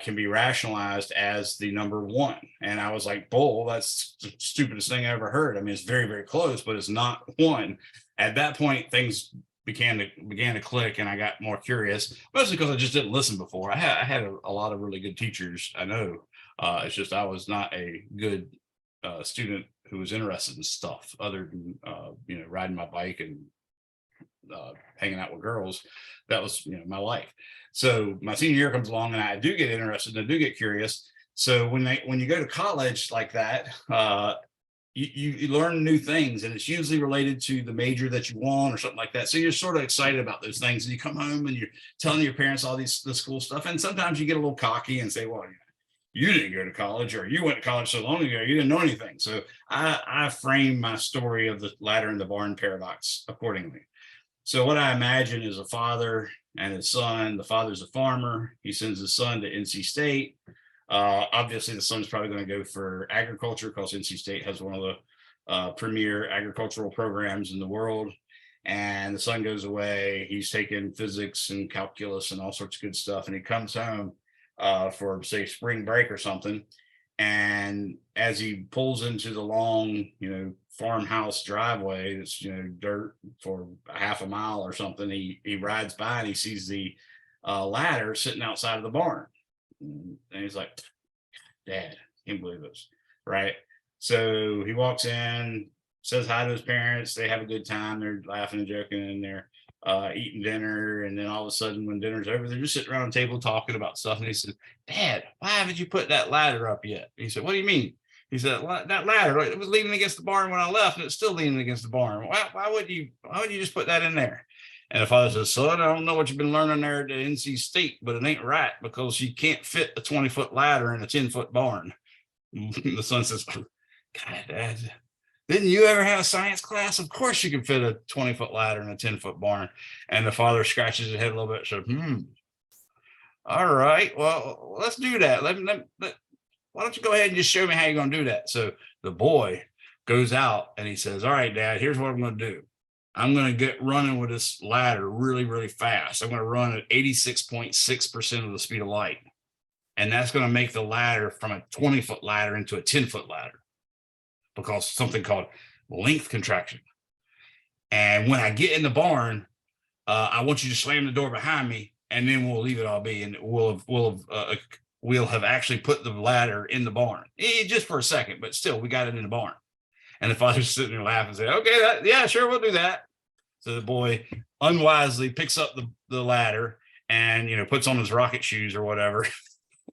can be rationalized as the number 1. And I was like, bull, that's the stupidest thing I ever heard. I mean, it's very, very close, but it's not 1. At that point, things began to click, and I got more curious, mostly because I just didn't listen before. I had a lot of really good teachers, I know. It's just I was not a good student who was interested in stuff other than riding my bike and hanging out with girls. That was my life. So my senior year comes along, and I do get interested and I do get curious. So when you go to college like that, you learn new things, and it's usually related to the major that you want or something like that. So you're sort of excited about those things, and you come home and you're telling your parents all this cool stuff. And sometimes you get a little cocky and say, well, you didn't go to college, or you went to college so long ago, you didn't know anything. So I frame my story of the ladder and the barn paradox accordingly. So what I imagine is a father and his son. The father's a farmer. He sends his son to NC State. Obviously, the son's probably going to go for agriculture because NC State has one of the premier agricultural programs in the world. And the son goes away. He's taking physics and calculus and all sorts of good stuff. And he comes home for, say, spring break or something. And as he pulls into the long, farmhouse driveway that's, dirt for a half a mile or something, he rides by and he sees the ladder sitting outside of the barn. And he's like, Dad, can't believe this, right? So he walks in, says hi to his parents. They have a good time. They're laughing and joking, and they're eating dinner. And then all of a sudden, when dinner's over, they're just sitting around the table talking about stuff. And he says, Dad, why haven't you put that ladder up yet? He said, what do you mean? He said, that ladder, it was leaning against the barn when I left, and it's still leaning against the barn. Why would you just put that in there? And the father says, son, I don't know what you've been learning there at the NC State, but it ain't right, because you can't fit a 20-foot ladder in a 10-foot barn. The son says, God, Dad, didn't you ever have a science class? Of course you can fit a 20-foot ladder in a 10-foot barn. And the father scratches his head a little bit. So, all right, well, let's do that. Why don't you go ahead and just show me how you're going to do that? So the boy goes out and he says, all right, Dad, here's what I'm going to do. I'm going to get running with this ladder really, really fast. I'm going to run at 86.6% of the speed of light. And that's going to make the ladder from a 20-foot ladder into a 10-foot ladder, because something called length contraction. And when I get in the barn, I want you to slam the door behind me, and then we'll leave it all be. And we'll have actually put the ladder in the barn, just for a second, but still, we got it in the barn. And the father's sitting there laughing and saying, okay, yeah, sure, we'll do that. So the boy unwisely picks up the ladder and, puts on his rocket shoes or whatever,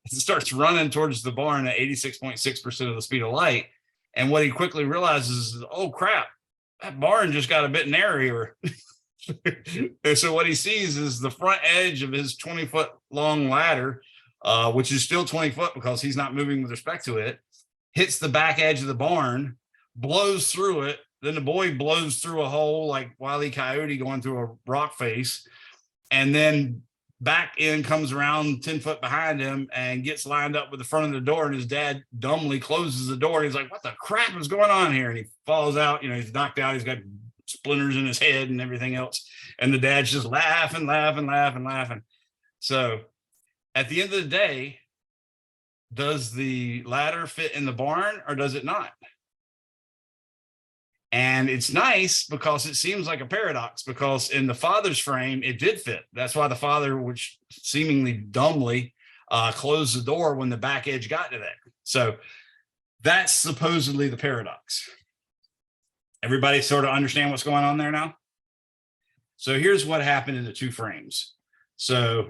starts running towards the barn at 86.6% of the speed of light. And what he quickly realizes is, oh, crap, that barn just got a bit narrower. And so what he sees is the front edge of his 20-foot long ladder, which is still 20 foot because he's not moving with respect to it, hits the back edge of the barn, blows through it. Then the boy blows through a hole like Wile E. Coyote going through a rock face, and then back in comes around 10 foot behind him and gets lined up with the front of the door. And his dad dumbly closes the door. He's like, what the crap is going on here? And he falls out, he's knocked out. He's got splinters in his head and everything else. And the dad's just laughing. So at the end of the day, does the ladder fit in the barn or does it not? And it's nice because it seems like a paradox, because in the father's frame, it did fit. That's why the father, which seemingly dumbly closed the door when the back edge got to there. So that's supposedly the paradox. Everybody sort of understand what's going on there now? So here's what happened in the two frames. So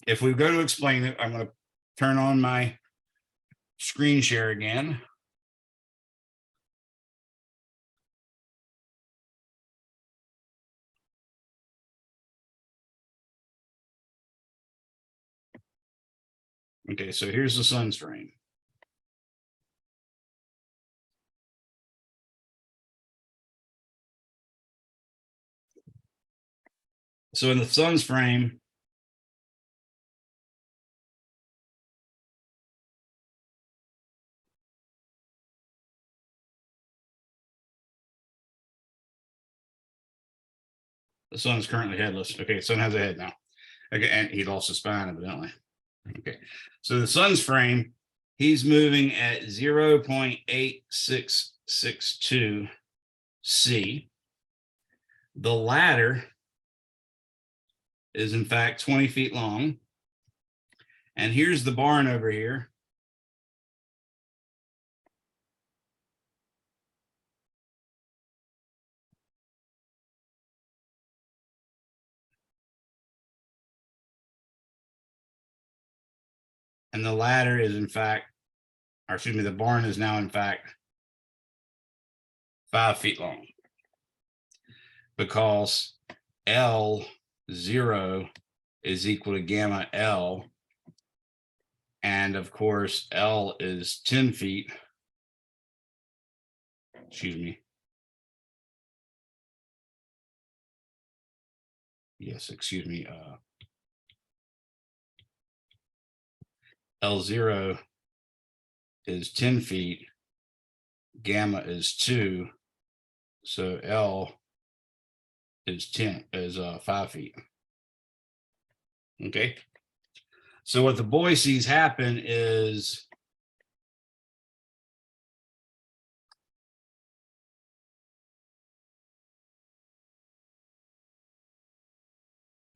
if we go to explain it, I'm going to turn on my screen share again. Okay, so here's the sun's frame. So in the sun's frame, the sun's currently headless. Okay, the sun has a head now. Okay, and he lost his spine, evidently. Okay, so the sun's frame, he's moving at 0.8662 C. The ladder is in fact 20 feet long. And here's the barn over here. And the ladder is in fact, or excuse me, the barn is now in fact 5 feet long, because L0 is equal to gamma L. And of course, L is 10 feet. Excuse me. Yes, excuse me. L0 is 10 feet. Gamma is 2. So L is 5 feet. Okay. So what the boy sees happen is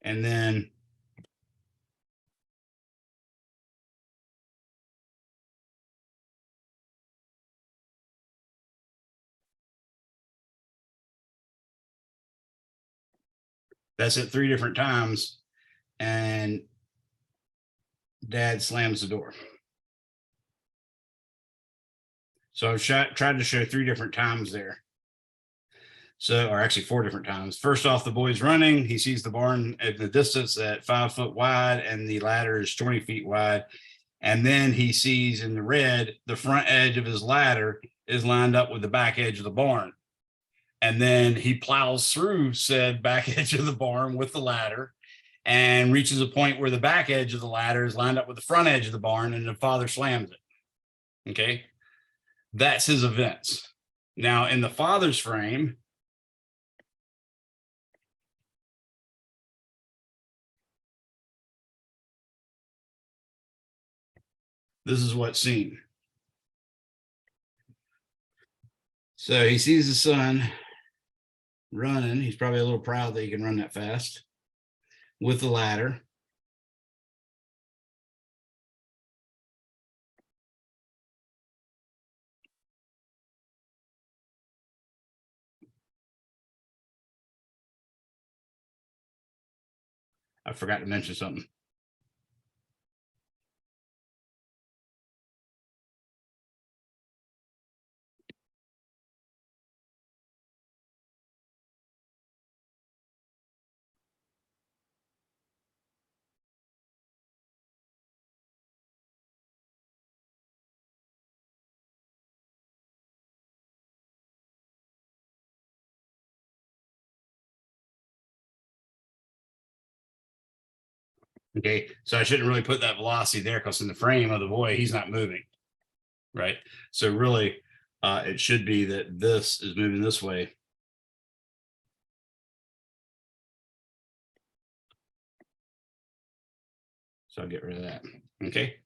and then that's at 3 different times, and dad slams the door. So I've tried to show 3 different times there. So, or actually 4 different times. First off, the boy's running. He sees the barn at the distance at 5 foot wide, and the ladder is 20 feet wide. And then he sees in the red, the front edge of his ladder is lined up with the back edge of the barn. And then he plows through said back edge of the barn with the ladder and reaches a point where the back edge of the ladder is lined up with the front edge of the barn, and the father slams it. Okay. That's his events. Now, in the father's frame, this is what's seen. So he sees the son running. He's probably a little proud that he can run that fast with the ladder. I forgot to mention something. Okay, so I shouldn't really put that velocity there, because in the frame of the boy, he's not moving, right? So really, it should be that this is moving this way. So I'll get rid of that. Okay.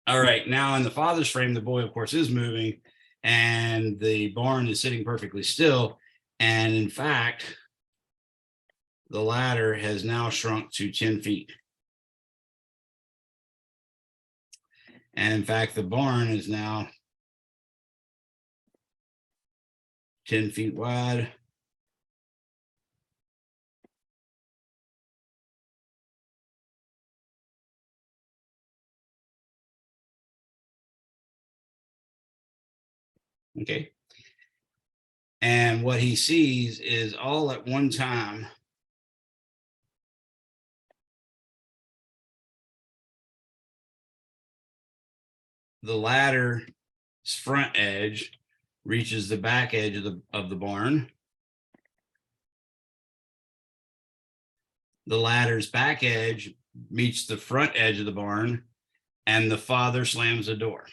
All right, now in the father's frame, the boy, of course, is moving, and the barn is sitting perfectly still. And in fact, the ladder has now shrunk to 10 feet. And in fact, the barn is now 10 feet wide. Okay. And what he sees is all at one time, the ladder's front edge reaches the back edge of the barn. The ladder's back edge meets the front edge of the barn, and the father slams the door.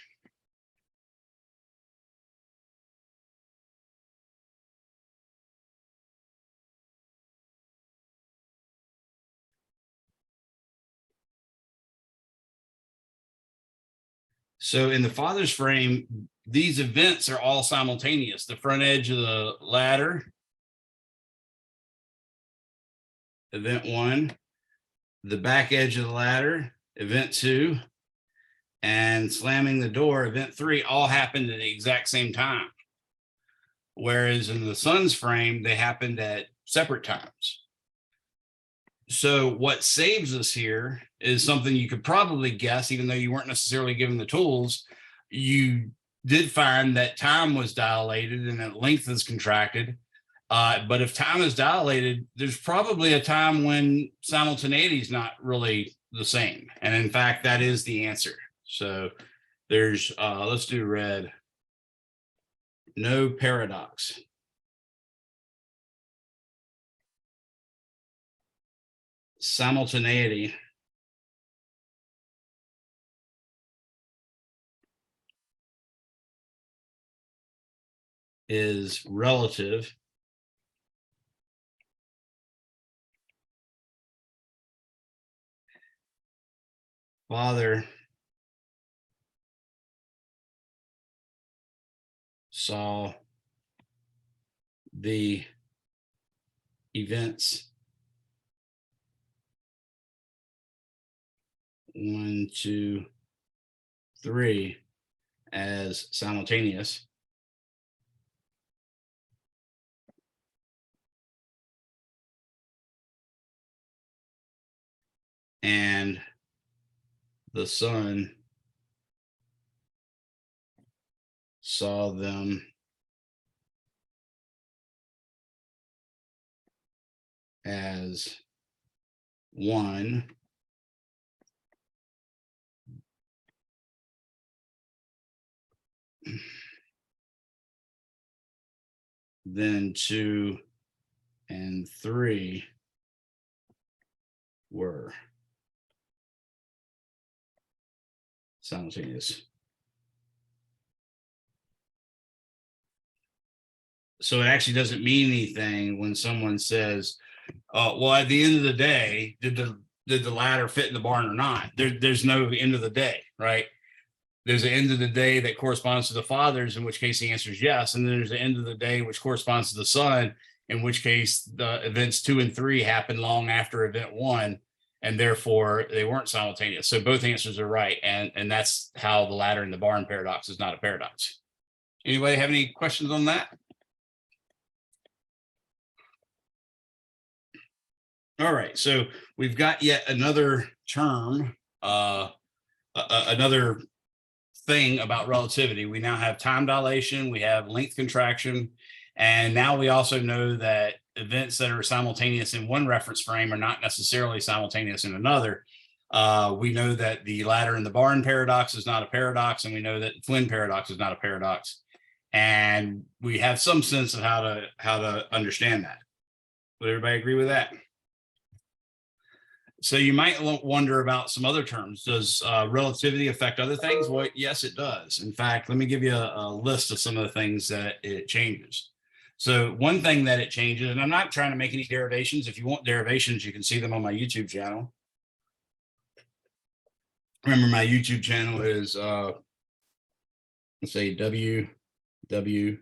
So in the father's frame, these events are all simultaneous. The front edge of the ladder, event 1, the back edge of the ladder, event 2, and slamming the door, event 3, all happened at the exact same time. Whereas in the son's frame, they happened at separate times. So what saves us here is something you could probably guess, even though you weren't necessarily given the tools. You did find that time was dilated and that length is contracted. But if time is dilated, there's probably a time when simultaneity is not really the same. And in fact, that is the answer. So there's, let's do red. No paradox. Simultaneity is relative. Father saw the events 1, 2, 3 as simultaneous. And the son saw them as one, then 2 and 3 were simultaneous. So it actually doesn't mean anything when someone says, well, at the end of the day, did the ladder fit in the barn or not? There's no end of the day, right? There's an end of the day that corresponds to the father's, in which case the answer is yes. And then there's the end of the day, which corresponds to the son, in which case the events 2 and 3 happened long after event 1, and therefore they weren't simultaneous. So both answers are right. And that's how the ladder in the barn paradox is not a paradox. Anybody have any questions on that? All right, so we've got yet another term, another thing about relativity. We now have time dilation, we have length contraction, and now we also know that events that are simultaneous in one reference frame are not necessarily simultaneous in another. We know that the ladder in the barn paradox is not a paradox, and we know that the twin paradox is not a paradox. And we have some sense of how to understand that. Would everybody agree with that? So you might wonder about some other terms. Does relativity affect other things? Well, yes, it does. In fact, let me give you a list of some of the things that it changes. So one thing that it changes, and I'm not trying to make any derivations. If you want derivations, you can see them on my YouTube channel. Remember, my YouTube channel is, let's say W W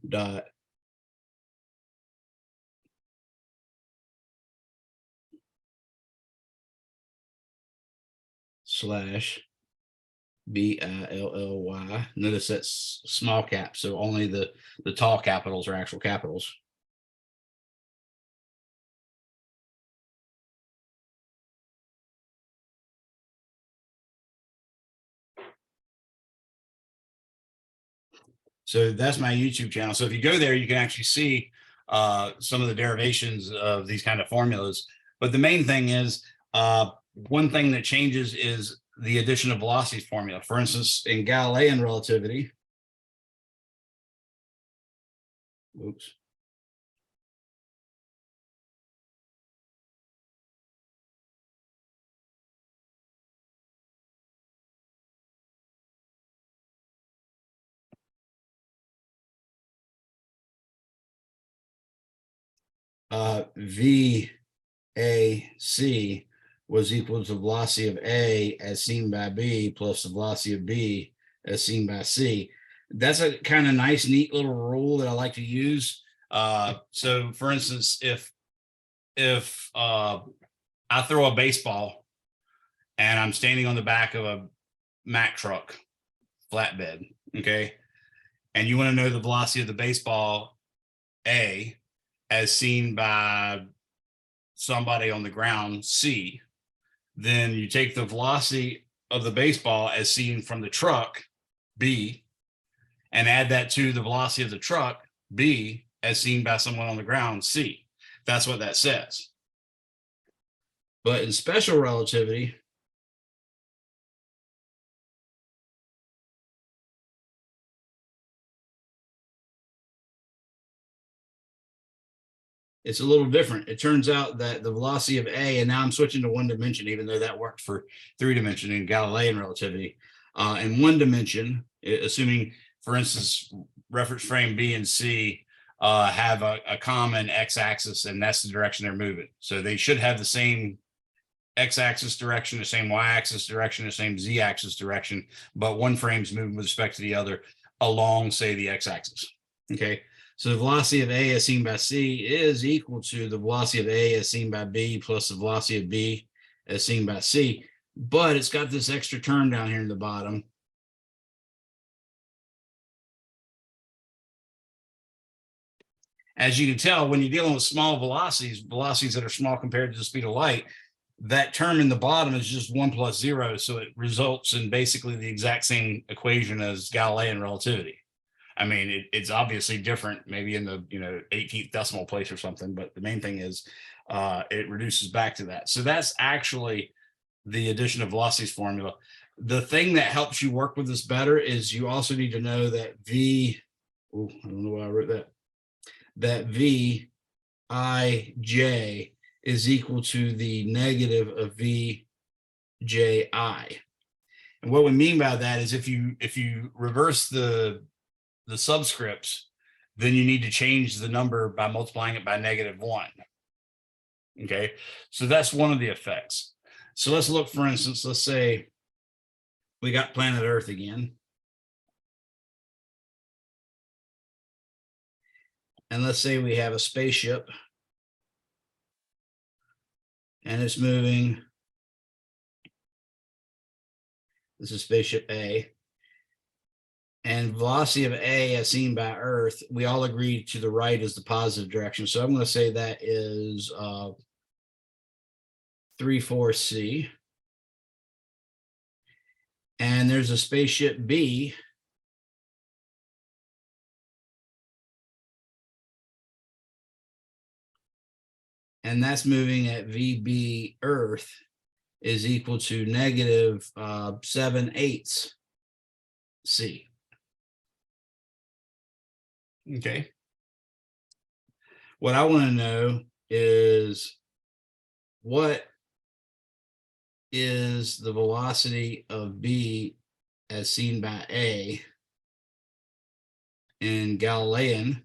dot slash BILLY. Notice that's small cap, so only the tall capitals are actual capitals. So that's my YouTube channel. So if you go there, you can actually see some of the derivations of these kind of formulas. But the main thing is one thing that changes is the addition of velocities formula. For instance, in Galilean relativity, oops. VAC was equal to the velocity of A as seen by B plus the velocity of B as seen by C. That's a kind of nice, neat little rule that I like to use. So for instance, if I throw a baseball and I'm standing on the back of a Mack truck flatbed, okay, and you want to know the velocity of the baseball A as seen by somebody on the ground C, then you take the velocity of the baseball as seen from the truck B and add that to the velocity of the truck B as seen by someone on the ground C. That's what that says. But in special relativity, it's a little different. It turns out that the velocity of A, and now I'm switching to one dimension, even though that worked for 3-dimension in Galilean relativity. In 1 dimension, assuming, for instance, reference frame B and C have a common x-axis, and that's the direction they're moving. So they should have the same x-axis direction, the same y-axis direction, the same z-axis direction, but one frame's moving with respect to the other along, say, the x-axis. Okay. So the velocity of A as seen by C is equal to the velocity of A as seen by B plus the velocity of B as seen by C, but it's got this extra term down here in the bottom. As you can tell, when you're dealing with small velocities that are small compared to the speed of light, that term in the bottom is just 1 plus 0. So it results in basically the exact same equation as Galilean relativity. I mean, it's obviously different, maybe in the 18th decimal place or something, but the main thing is it reduces back to that. So that's actually the addition of velocities formula. The thing that helps you work with this better is you also need to know that I don't know why I wrote that, that Vij is equal to the negative of Vji. And what we mean by that is if you reverse the subscripts, then you need to change the number by multiplying it by -1. Okay, so that's one of the effects. So let's look, for instance, let's say we got planet Earth again. And let's say we have a spaceship and it's moving. This is spaceship A. And velocity of A as seen by Earth, we all agree to the right is the positive direction. So I'm going to say that is 3,4c. And there's a spaceship B. And that's moving at VB Earth is equal to negative 7/8 C. Okay. What I want to know is what is the velocity of B as seen by A in Galilean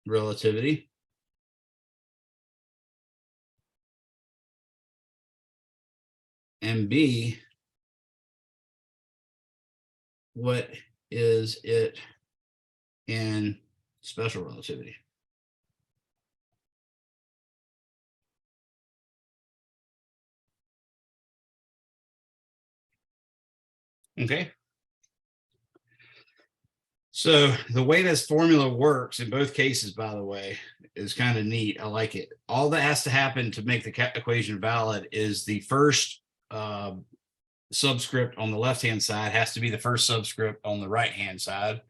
relativity. And B what is it in special relativity? Okay. So the way this formula works in both cases, by the way, is kind of neat. I like it. All that has to happen to make the equation valid is the first subscript on the left-hand side has to be the first subscript on the right-hand side.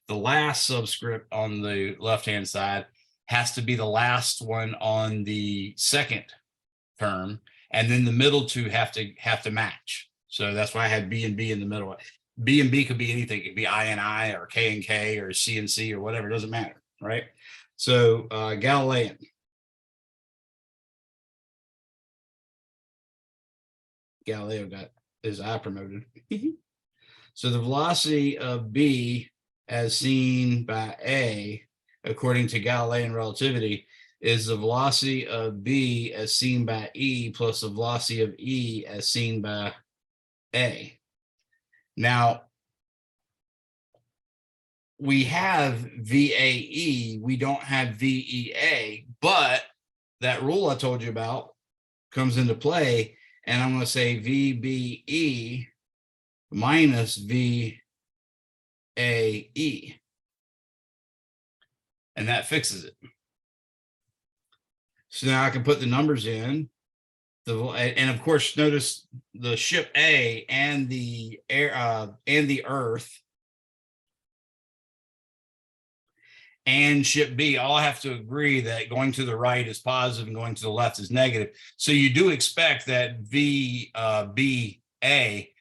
The last subscript on the left-hand side has to be the last one on the second term, and then the middle two have to match. So that's why I had B and B in the middle. B and B could be anything. It could be I and I or K and K or C and C or whatever. It doesn't matter, right? So Galilean. Galileo got his eye promoted. So the velocity of B as seen by A, according to Galilean relativity, is the velocity of B as seen by E plus the velocity of E as seen by A. Now, we have VAE, we don't have VEA, but that rule I told you about comes into play, and I'm going to say VBE minus VAE. And that fixes it. So now I can put the numbers in. And of course, notice the ship A and the air and the Earth and ship B all have to agree that going to the right is positive and going to the left is negative. So you do expect that VBA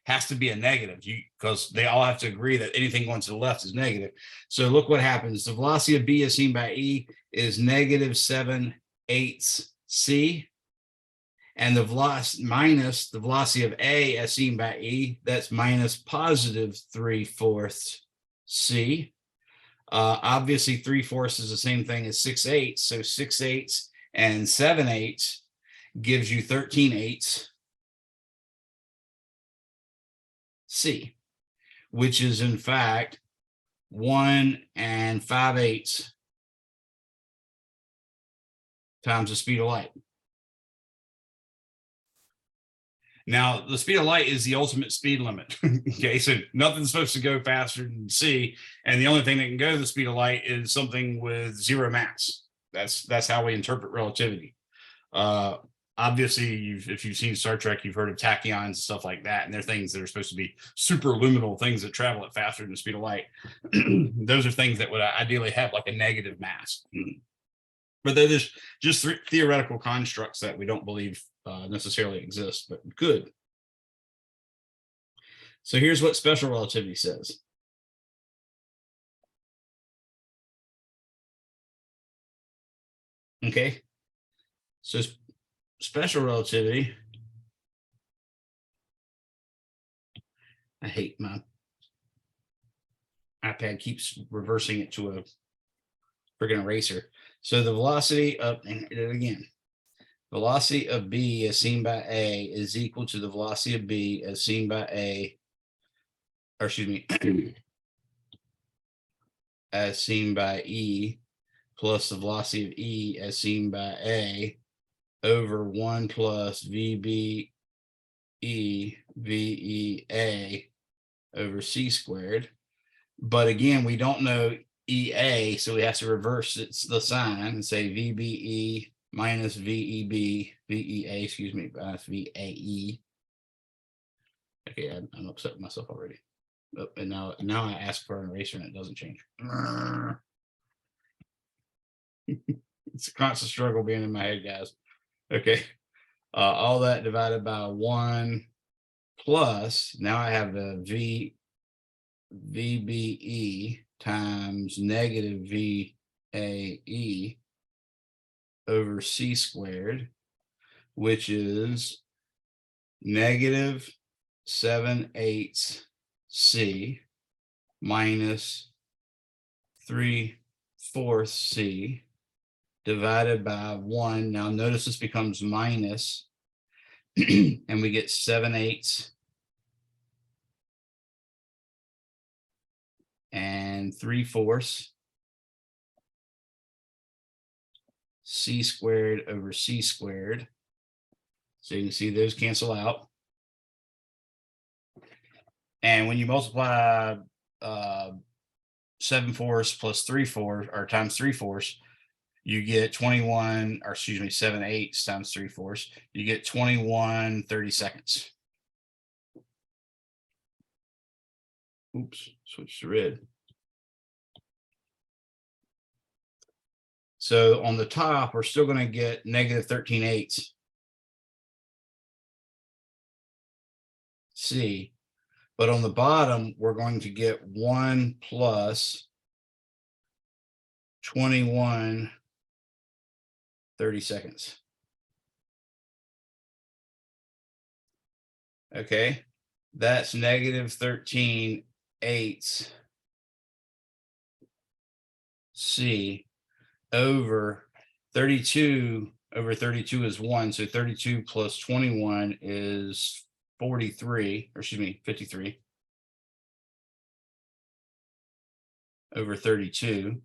has to be a negative, because they all have to agree that anything going to the left is negative. So look what happens. The velocity of B as seen by E is negative 7/8 c, and the velocity minus the velocity of A as seen by E, that's minus positive 3/4 c. Obviously 3/4 is the same thing as 6/8, so 6/8 and 7/8 gives you 13/8 c, which is in fact 1 5/8 times the speed of light. Now, the speed of light is the ultimate speed limit. Okay, so nothing's supposed to go faster than c, and the only thing that can go to the speed of light is something with zero mass. That's how we interpret relativity. Obviously, if you've seen Star Trek, you've heard of tachyons and stuff like that, and they're things that are supposed to be superluminal things that travel at faster than the speed of light. Those are things that would ideally have like a negative mass. But they're just theoretical constructs that we don't believe necessarily exist, but could. So here's what special relativity says. Okay, so special relativity. I hate my iPad keeps reversing it to a freaking eraser. So the velocity of, and again, velocity of B as seen by A is equal to the velocity of B as seen by A, or excuse me, as seen by E plus the velocity of E as seen by A over 1 plus VBE VEA over C squared. But again, we don't know EA, so we have to reverse the sign and say VBE minus VEB, VEA, excuse me, minus VAE. Okay, I'm upset with myself already. Oh, and now I ask for an eraser and it doesn't change. It's a constant struggle being in my head, guys. Okay, all that divided by 1 plus, now I have the VBE times negative VAE over C squared, which is negative 7/8 c minus 3/4 c divided by 1. Now notice this becomes minus, and we get 7/8 and 3/4 c squared over c squared. So you can see those cancel out. And when you multiply 7/4 plus 3/4 or times 3/4, you get 21, or excuse me, 7/8 times 3/4, you get 21 30-seconds. Oops, switch to red. So on the top, we're still going to get negative 13/8 C, but on the bottom, we're going to get 1 plus 21 30-seconds. Okay, that's negative 13/8 C over 32 over 32 is 1. So 32 plus 21 is 43, or excuse me, 53 over 32.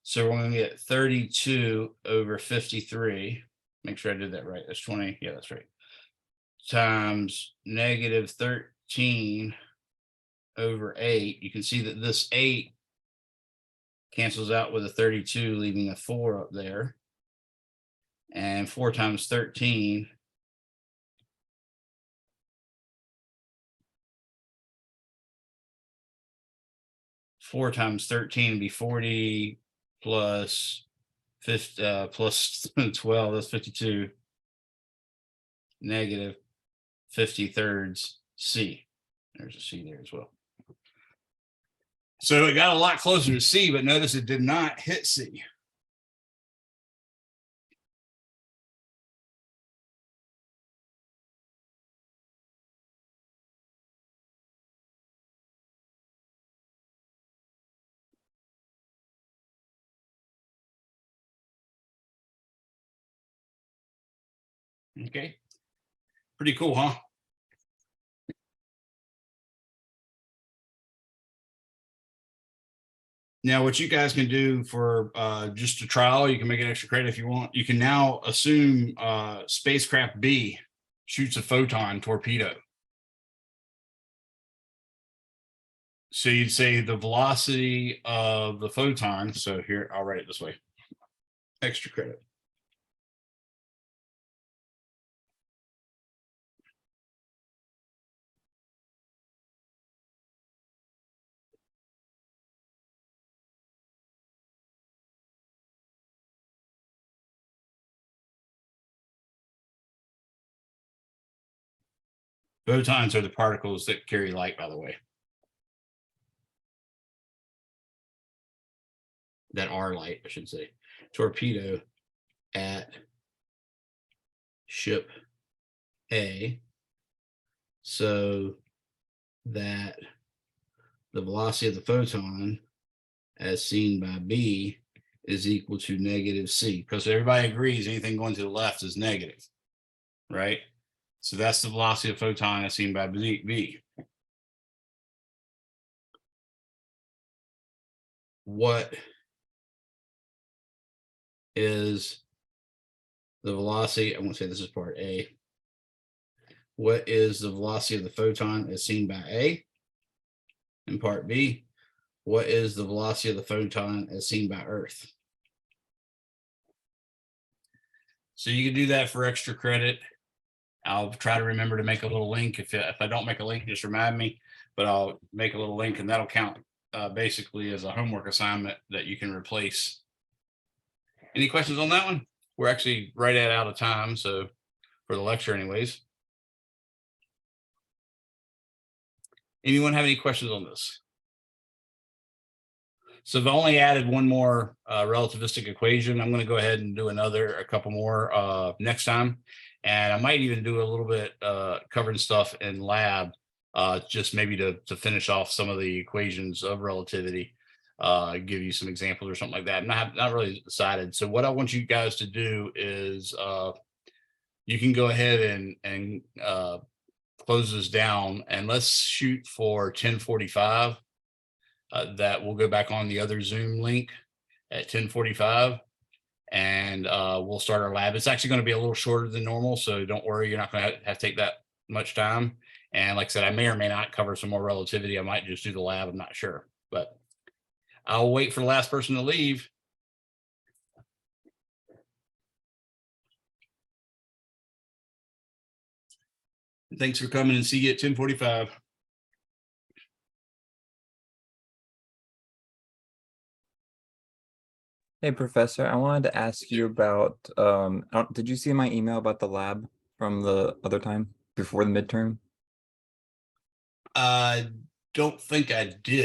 So we're going to get 32 over 53. Make sure I did that right. That's 20. Yeah, that's right. Times negative 13 over 8. You can see that this 8 cancels out with a 32, leaving a 4 up there. And 4 times 13 . 4 times 13 would be 40 plus 50, plus 12, that's 52. Negative 50/3 C. There's a C there as well. So it got a lot closer to C, but notice it did not hit C. Okay. Pretty cool, huh? Now, what you guys can do for just a trial, you can make an extra credit if you want. You can now assume spacecraft B shoots a photon torpedo. So you'd say the velocity of the photon. So here, I'll write it this way. Extra credit. Photons are the particles that carry light, by the way. That are light, I should say. Torpedo at ship A, so that the velocity of the photon as seen by B is equal to negative C, because everybody agrees anything going to the left is negative, right? So that's the velocity of photon as seen by B. What is the velocity? I won't say this is part A. What is the velocity of the photon as seen by A? And part B, what is the velocity of the photon as seen by Earth? So you can do that for extra credit. I'll try to remember to make a little link. If I don't make a link, just remind me, but I'll make a little link, and that'll count basically as a homework assignment that you can replace. Any questions on that one? We're actually right at out of time, so for the lecture anyways. Anyone have any questions on this? So I've only added one more relativistic equation. I'm going to go ahead and do a couple more next time. And I might even do a little bit covering stuff in lab, just maybe to finish off some of the equations of relativity, give you some examples or something like that. I'm not really decided. So what I want you guys to do is you can go ahead and close this down, and let's shoot for 10:45. that we'll go back on the other Zoom link at 10:45, and we'll start our lab. It's actually going to be a little shorter than normal, so don't worry, you're not going to have to take that much time. And like I said, I may or may not cover some more relativity. I might just do the lab. I'm not sure, but I'll wait for the last person to leave. Thanks for coming, and see you at 10:45. Hey, Professor, I wanted to ask you about, did you see my email about the lab from the other time before the midterm? I don't think I did.